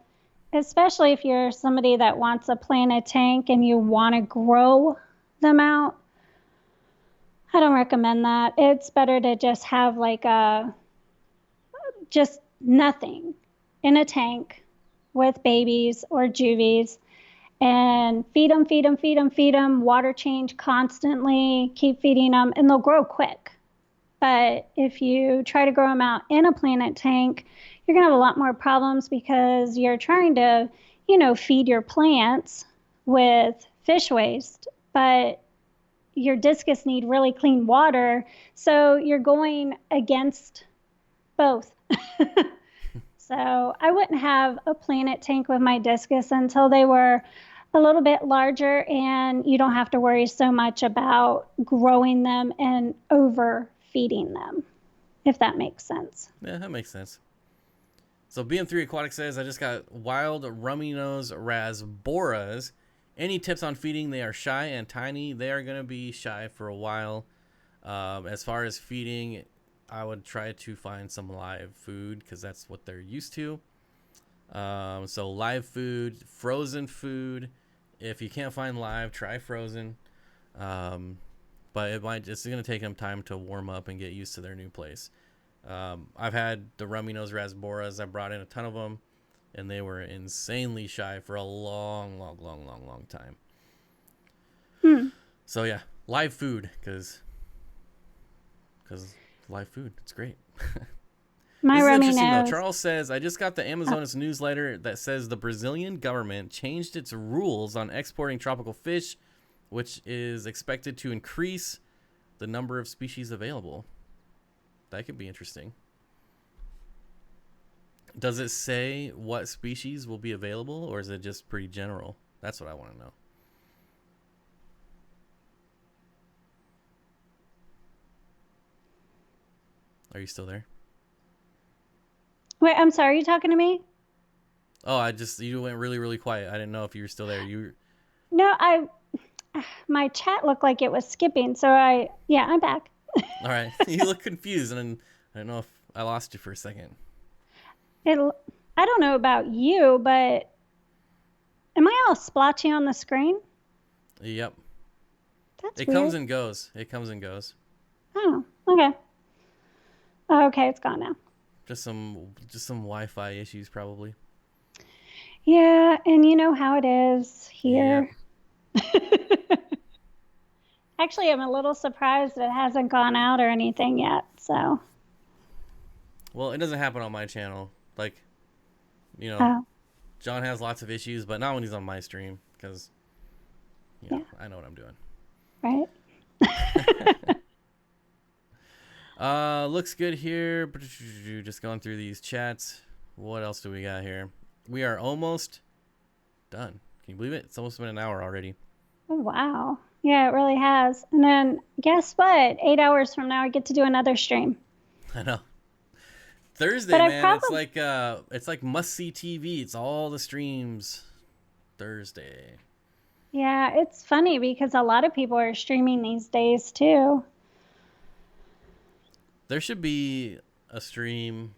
especially if you're somebody that wants to plant a tank and you want to grow them out. I don't recommend that. It's better to just have like just nothing in a tank with babies or juvies and feed them, feed them, feed them, feed them, water change constantly, keep feeding them, and they'll grow quick. But if you try to grow them out in a planet tank, you're going to have a lot more problems because you're trying to, feed your plants with fish waste, but your discus need really clean water. So you're going against both. So I wouldn't have a planet tank with my discus until they were a little bit larger and you don't have to worry so much about growing them and overfeeding them, if that makes sense. Yeah, that makes sense. So BM3 Aquatics says, I just got wild rummy nose rasboras. Any tips on feeding? They are shy and tiny. They are going to be shy for a while. As far as feeding, I would try to find some live food because that's what they're used to. So live food, frozen food. If you can't find live, try frozen. But it's going to take them time to warm up and get used to their new place. I've had the rummy nose rasboras. I brought in a ton of them, and they were insanely shy for a long, long, long, long, long time. So yeah, live food, because live food, it's great. My This is rummy interesting though. nose. Charles says, I just got the Amazonas newsletter that says the Brazilian government changed its rules on exporting tropical fish, which is expected to increase the number of species available. That could be interesting. Does it say what species will be available, or is it just pretty general? That's what I want to know. Are you still there? Wait, I'm sorry, are you talking to me? Oh, you went really, really quiet. I didn't know if you were still there. No, my chat looked like it was skipping, so I'm back. All right. You look confused, and I don't know if I lost you for a second. I don't know about you, but am I all splotchy on the screen? Yep. That's It weird. comes and goes. It comes and goes. Oh, okay. Okay, it's gone now. Just some Wi-Fi issues, probably. Yeah, and you know how it is here. Yep. Actually, I'm a little surprised it hasn't gone out or anything yet. So. Well, it doesn't happen on my channel. Like, Oh, John has lots of issues, but not when he's on my stream, because, yeah. I know what I'm doing. Right. Looks good here. Just going through these chats. What else do we got here? We are almost done. Can you believe it? It's almost been an hour already. Oh, wow. Yeah, it really has. And then guess what? 8 hours from now, I get to do another stream. I know. Thursday, But man. It's like must see TV. It's all the streams. Thursday. Yeah, it's funny because a lot of people are streaming these days too. There should be a stream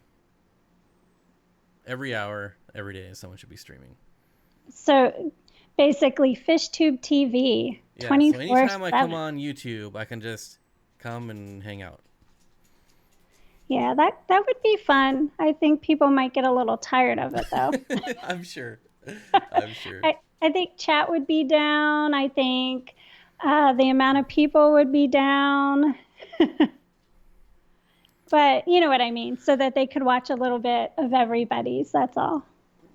every hour, every day. Someone should be streaming. So basically, FishTube TV, Yeah. So 24/7. anytime I come on YouTube, I can just come and hang out. Yeah, that would be fun. I think people might get a little tired of it though. I'm sure. I'm sure. I think chat would be down. I think the amount of people would be down. But you know what I mean, so that they could watch a little bit of everybody's. That's all.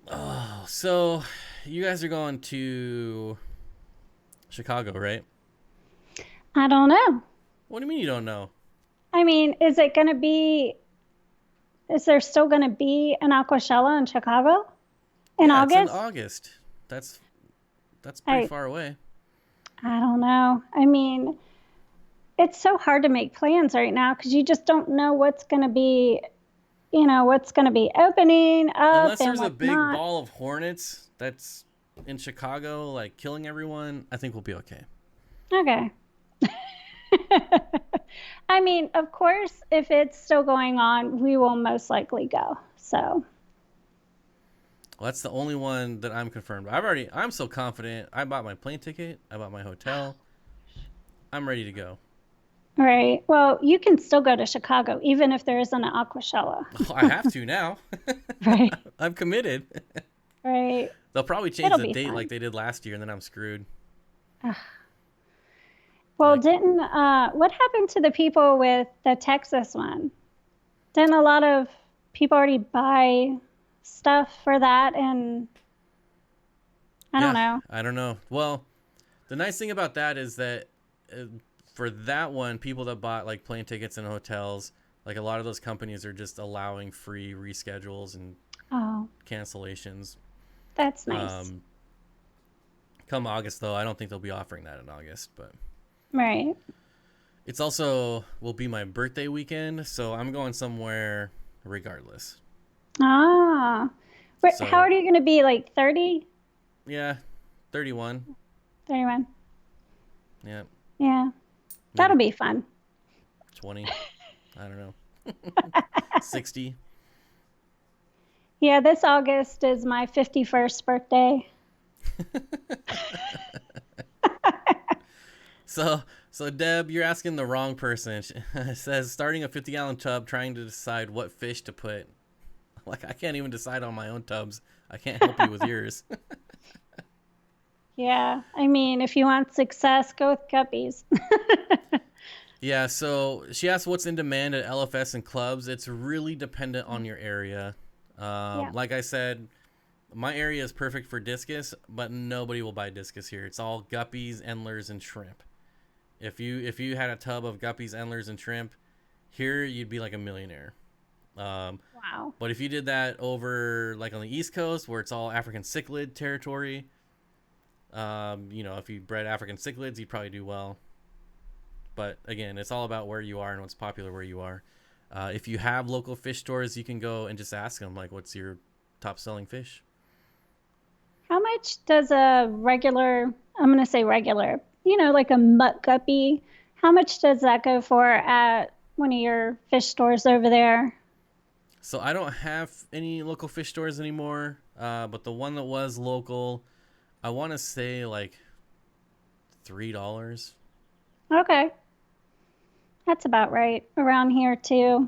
Oh, so you guys are going to Chicago, right? I don't know. What do you mean you don't know? I mean, is there still going to be an Aquashella in Chicago in Yeah, it's in August? August. That's that's pretty I, far away. I don't know. I mean, it's so hard to make plans right now because you just don't know what's going to be, what's going to be opening up Unless and there's a what's big not. ball of hornets that's in Chicago, like killing everyone, I think we'll be okay. Okay. I mean, of course, if it's still going on, we will most likely go. So, Well, that's the only one that I'm confirmed. I'm so confident. I bought my plane ticket. I bought my hotel. I'm ready to go. right. Well, you can still go to Chicago, even if there isn't an Aquashella. Oh, I have to now. Right. I'm committed. Right. They'll probably change It'll the be date like fun. they did last year, and then I'm screwed. Ugh. Well, Like, didn't what happened to the people with the Texas one? Didn't a lot of people already buy stuff for that? And I don't yeah, know. I don't know. Well, the nice thing about that is that uh, for that one, people that bought like plane tickets and hotels, like a lot of those companies are just allowing free reschedules and Oh, cancellations. that's nice. Um, Come August, though, I don't think they'll be offering that in August, but Right. it's also will be my birthday weekend, so I'm going somewhere regardless. Ah, how So old are you going to be? Like 30, yeah, 31. 31? Yeah, Yeah, that'll maybe be fun. 20. I don't know. 60. Yeah, this August is my 51st birthday. So so Deb, you're asking the wrong person. It says starting a 50-gallon tub, trying to decide what fish to put. Like I can't even decide on my own tubs. I can't help you with yours. Yeah, I mean, if you want success, go with guppies. Yeah, so she asked what's in demand at LFS and clubs. It's really dependent on Mm. your area. Yeah. Like I said, my area is perfect for discus, but nobody will buy discus here. It's all guppies, endlers, and shrimp. If you had a tub of guppies, endlers, and shrimp, here you'd be like a millionaire. Um, Wow. but if you did that over like on the East Coast, where it's all African cichlid territory, if you bred African cichlids, you'd probably do well. But again, it's all about where you are and what's popular where you are. If you have local fish stores, you can go and just ask them like, "What's your top selling fish?" How much does a regular, I'm going to say regular, like a mutt guppy, how much does that go for at one of your fish stores over there? So I don't have any local fish stores anymore, but the one that was local, I want to say like $3. Okay. That's about right around here too.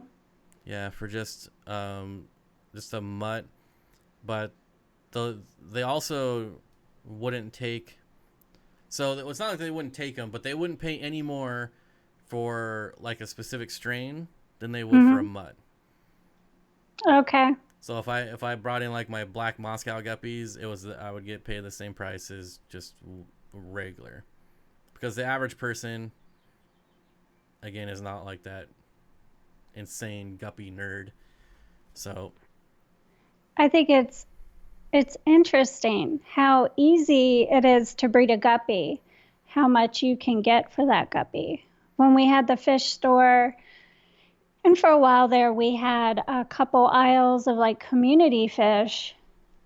Yeah, for just a mutt. But they also wouldn't take. So it's not like they wouldn't take them, but they wouldn't pay any more for like a specific strain than they would for a Hmm. mutt. Okay. So if I brought in like my black Moscow guppies, I would get paid the same price as just regular, because the average person again is not like that insane guppy nerd. So I think it's interesting how easy it is to breed a guppy, how much you can get for that guppy. When we had the fish store, and for a while there, we had a couple aisles of like community fish.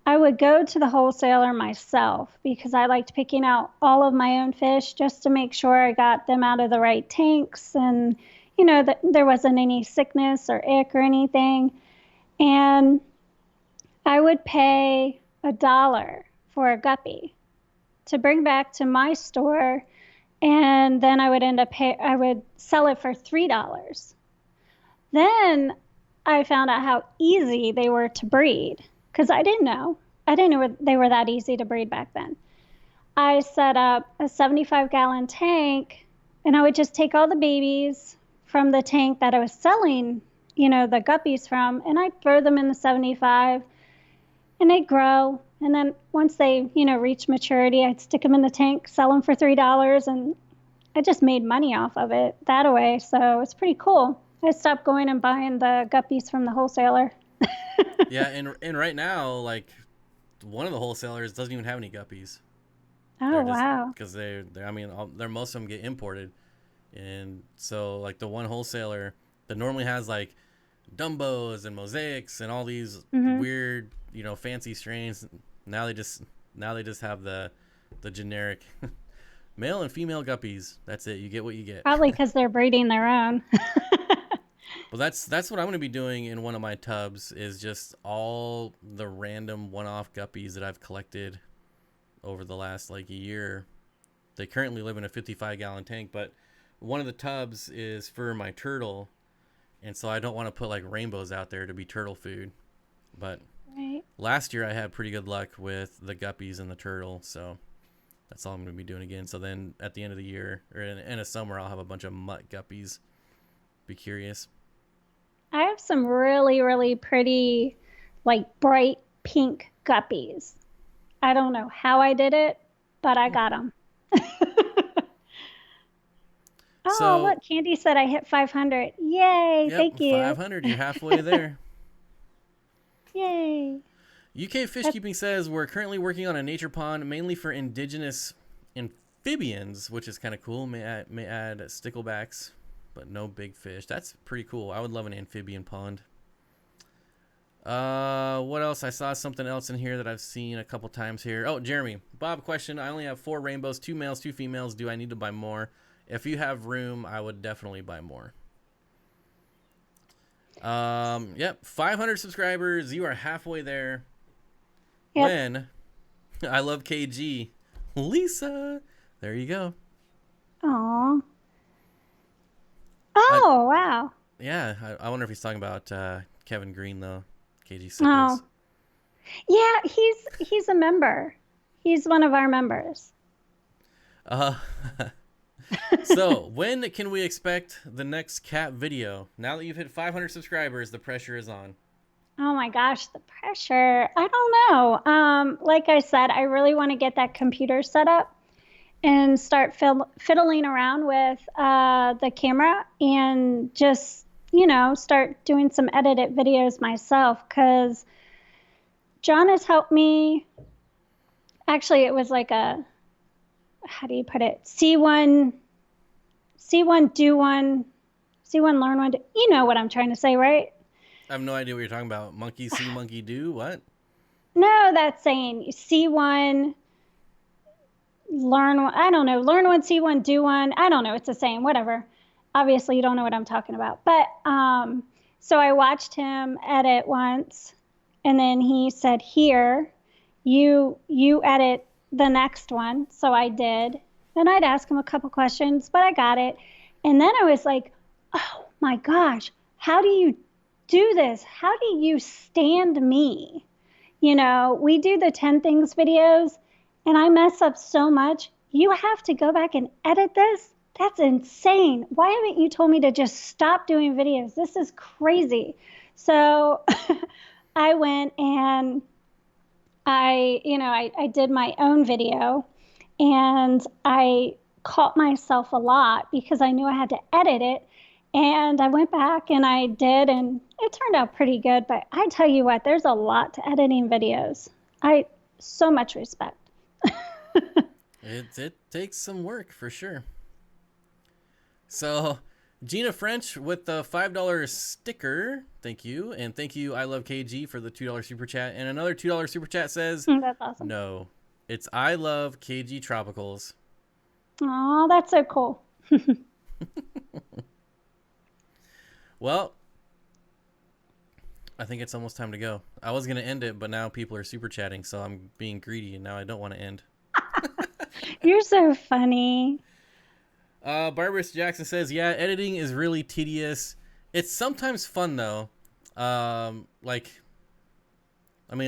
I would go to the wholesaler myself because I liked picking out all of my own fish just to make sure I got them out of the right tanks and, that there wasn't any sickness or ick or anything. And I would pay $1 for a guppy to bring back to my store, and then I would sell it for $3. Then I found out how easy they were to breed because I didn't know. I didn't know they were that easy to breed back then. I set up a 75-gallon tank, and I would just take all the babies from the tank that I was selling, the guppies from, and I'd throw them in the 75, and they'd grow. And then once they, reach maturity, I'd stick them in the tank, sell them for $3, and I just made money off of it that way. So it's pretty cool. I stopped going and buying the guppies from the wholesaler. Yeah, and right now, like one of the wholesalers doesn't even have any guppies. Oh, They're just wow. because I mean, they're most of them get imported, and so like the one wholesaler that normally has like Dumbos and mosaics and all these Hmm. weird, fancy strains. Now they just have the generic male and female guppies. That's it. You get what you get. Probably because they're breeding their own. Well, that's what I'm going to be doing in one of my tubs is just all the random one-off guppies that I've collected over the last like a year. They currently live in a 55-gallon tank, but one of the tubs is for my turtle, and so I don't want to put like rainbows out there to be turtle food. But Right. last year I had pretty good luck with the guppies and the turtle, so that's all I'm going to be doing again. So then at the end of the year or in the summer, I'll have a bunch of mutt guppies. Be curious. I have some really, really pretty, like bright pink guppies. I don't know how I did it, but I Hmm. got them. Oh, So, look, Candy said I hit 500. Yay, yep, thank you. 500. You're halfway there. Yay. UK That's, Fishkeeping says we're currently working on a nature pond mainly for indigenous amphibians, which is kind of cool. May add sticklebacks, but no big fish. That's pretty cool. I would love an amphibian pond. What else? I saw something else in here that I've seen a couple times here. Oh, Jeremy, Bob, question. I only have 4 rainbows, 2 males, 2 females. Do I need to buy more? If you have room, I would definitely buy more. Yep, 500 subscribers. You are halfway there. yep. When I love KG, Lisa. There you go. Aw. I, Oh, wow. yeah, I wonder if he's talking about Kevin Green though. KG Oh, Cichlids. yeah, he's a member. He's one of our members. Uh, so when can we expect the next cat video? Now that you've hit 500 subscribers, the pressure is on. Oh my gosh, the pressure. I don't know. Like I said, I really want to get that computer set up and start fiddling around with the camera and just, start doing some edited videos myself because John has helped me. Actually, it was like how do you put it? See one, do one, see one, learn one. You know what I'm trying to say, right? I have no idea what you're talking about. Monkey see, monkey do. What? No, that's saying you see one, learn one. I don't know. Learn one, see one, do one. I don't know. It's the same. Whatever. Obviously, you don't know what I'm talking about. But so I watched him edit once, and then he said, "Here, you edit the next one." So I did. Then I'd ask him a couple questions, but I got it. And then I was like, "Oh my gosh, how do you do this? How do you stand me?" We do the 10 things videos and I mess up so much. You have to go back and edit this? That's insane. Why haven't you told me to just stop doing videos? This is crazy. So I went and I did my own video and I caught myself a lot because I knew I had to edit it. And I went back and I did, and it turned out pretty good. But I tell you what, there's a lot to editing videos. I so much respect. It takes some work for sure. So, Gina French with the $5 sticker. Thank you. And thank you, I Love KG, for the $2 super chat. And another $2 super chat says, That's awesome. no, it's I Love KGTropicals. Oh, that's so cool. Well, I think it's almost time to go. I was going to end it, but now people are super chatting, so I'm being greedy, and now I don't want to end. You're so funny. Barbarous Jackson says, yeah, editing is really tedious. It's sometimes fun, though. I mean,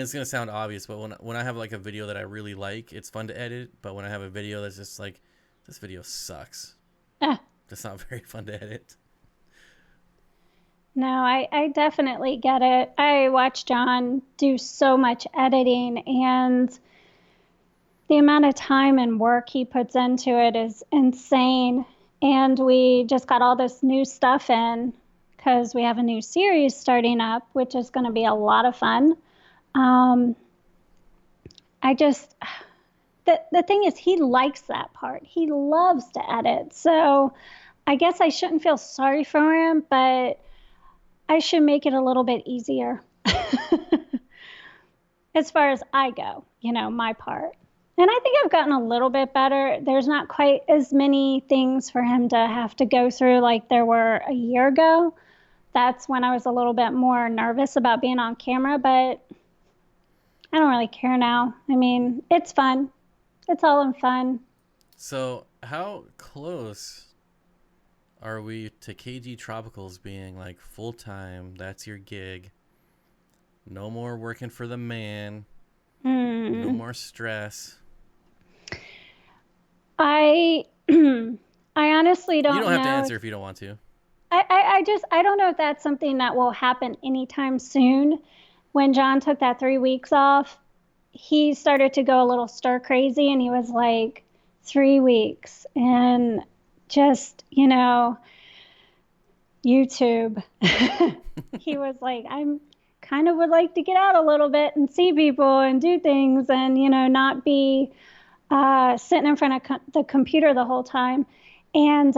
it's going to sound obvious, but when I have, like, a video that I really like, it's fun to edit. But when I have a video that's just like, this video sucks, Ah, that's not very fun to edit. no, I definitely get it. I watch John do so much editing, and the amount of time and work he puts into it is insane. And we just got all this new stuff in because we have a new series starting up, which is going to be a lot of fun. Um, I just, the thing is, he likes that part. He loves to edit. So I guess I shouldn't feel sorry for him, but I should make it a little bit easier as far as I go, my part. And I think I've gotten a little bit better. There's not quite as many things for him to have to go through like there were a year ago. That's when I was a little bit more nervous about being on camera, but I don't really care now. I mean, it's fun. It's all in fun. So, how close are we to KGTropicals being like full time? That's your gig. No more working for the man. No more stress. I I honestly don't know. You don't have to answer if you don't want to. I don't know if that's something that will happen anytime soon. When John took that 3 weeks off, he started to go a little stir crazy, and he was like, 3 weeks and just, YouTube. He was like, I'm kind of would like to get out a little bit and see people and do things and, not be sitting in front of the computer the whole time. And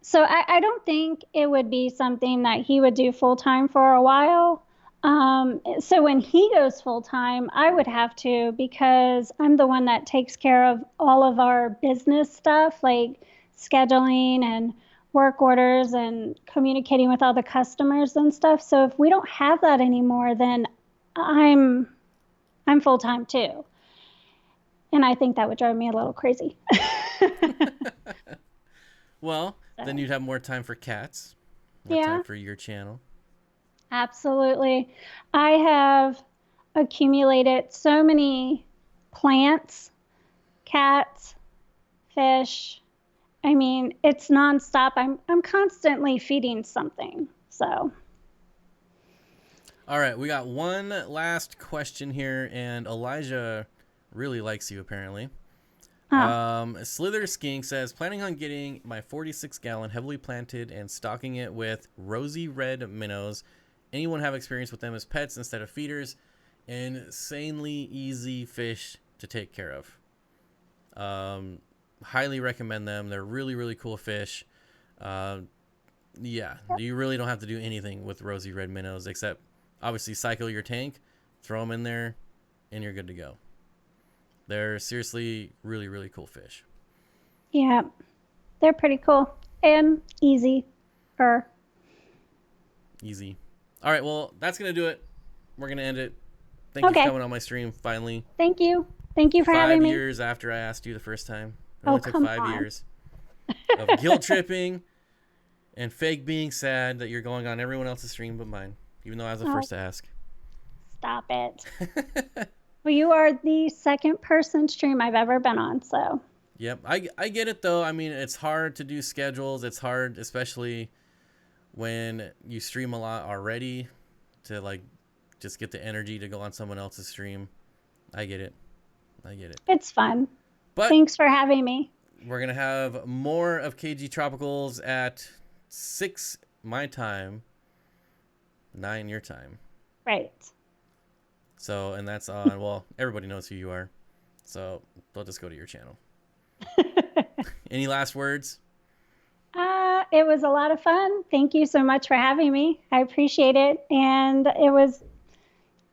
so I don't think it would be something that he would do full time for a while. So when he goes full time, I would have to, because I'm the one that takes care of all of our business stuff, like scheduling and work orders and communicating with all the customers and stuff. So if we don't have that anymore, then I'm full time too. And I think that would drive me a little crazy. Well, then you'd have more time for cats, more time for your channel. Absolutely. I have accumulated so many plants, cats, fish. I mean, it's nonstop. I'm constantly feeding something. So. All right, we got one last question here, and Elijah really likes you apparently. Slither Skiing says, planning on getting my 46-gallon heavily planted and stocking it with rosy red minnows. Anyone have experience with them as pets instead of feeders? Insanely easy fish to take care of. Highly recommend them. They're really, really cool fish. Yeah, you really don't have to do anything with rosy red minnows except obviously cycle your tank, throw them in there, and you're good to go. They're seriously really, really cool fish. Yeah, they're pretty cool and easy. Easy. All right, well, that's going to do it. We're going to end it. Thank you for coming on my stream, finally. Thank you. Thank you for having me. 5 years after I asked you the first time. It only took 5 years of guilt tripping and fake being sad that you're going on everyone else's stream but mine, even though I was the first to ask. Stop it. Well, you are the second person stream I've ever been on, so. Yep, I get it, though. I mean, it's hard to do schedules. It's hard, especially when you stream a lot already, to, like, just get the energy to go on someone else's stream. I get it. It's fun. But thanks for having me. We're going to have more of KGTropicals at 6 my time, 9 your time. Right. So, and that's on, well, everybody knows who you are. So, they'll just go to your channel. Any last words? It was a lot of fun. Thank you so much for having me. I appreciate it. And it was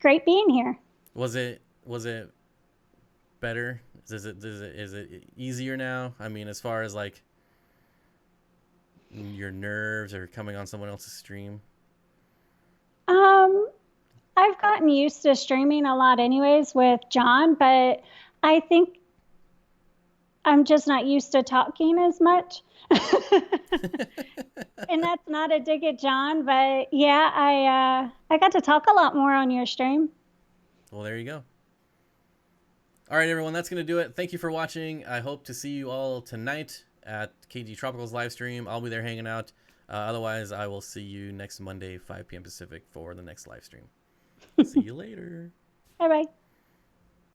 great being here. Was it better? Is it easier now? I mean, as far as like your nerves or coming on someone else's stream? I've gotten used to streaming a lot anyways with John, but I think I'm just not used to talking as much. And that's not a dig at John, but yeah, I got to talk a lot more on your stream. Well, there you go. All right, everyone, that's going to do it. Thank you for watching. I hope to see you all tonight at KGTropicals live stream. I'll be there hanging out. Otherwise, I will see you next Monday, 5 p.m. Pacific for the next live stream. See you later. Bye-bye.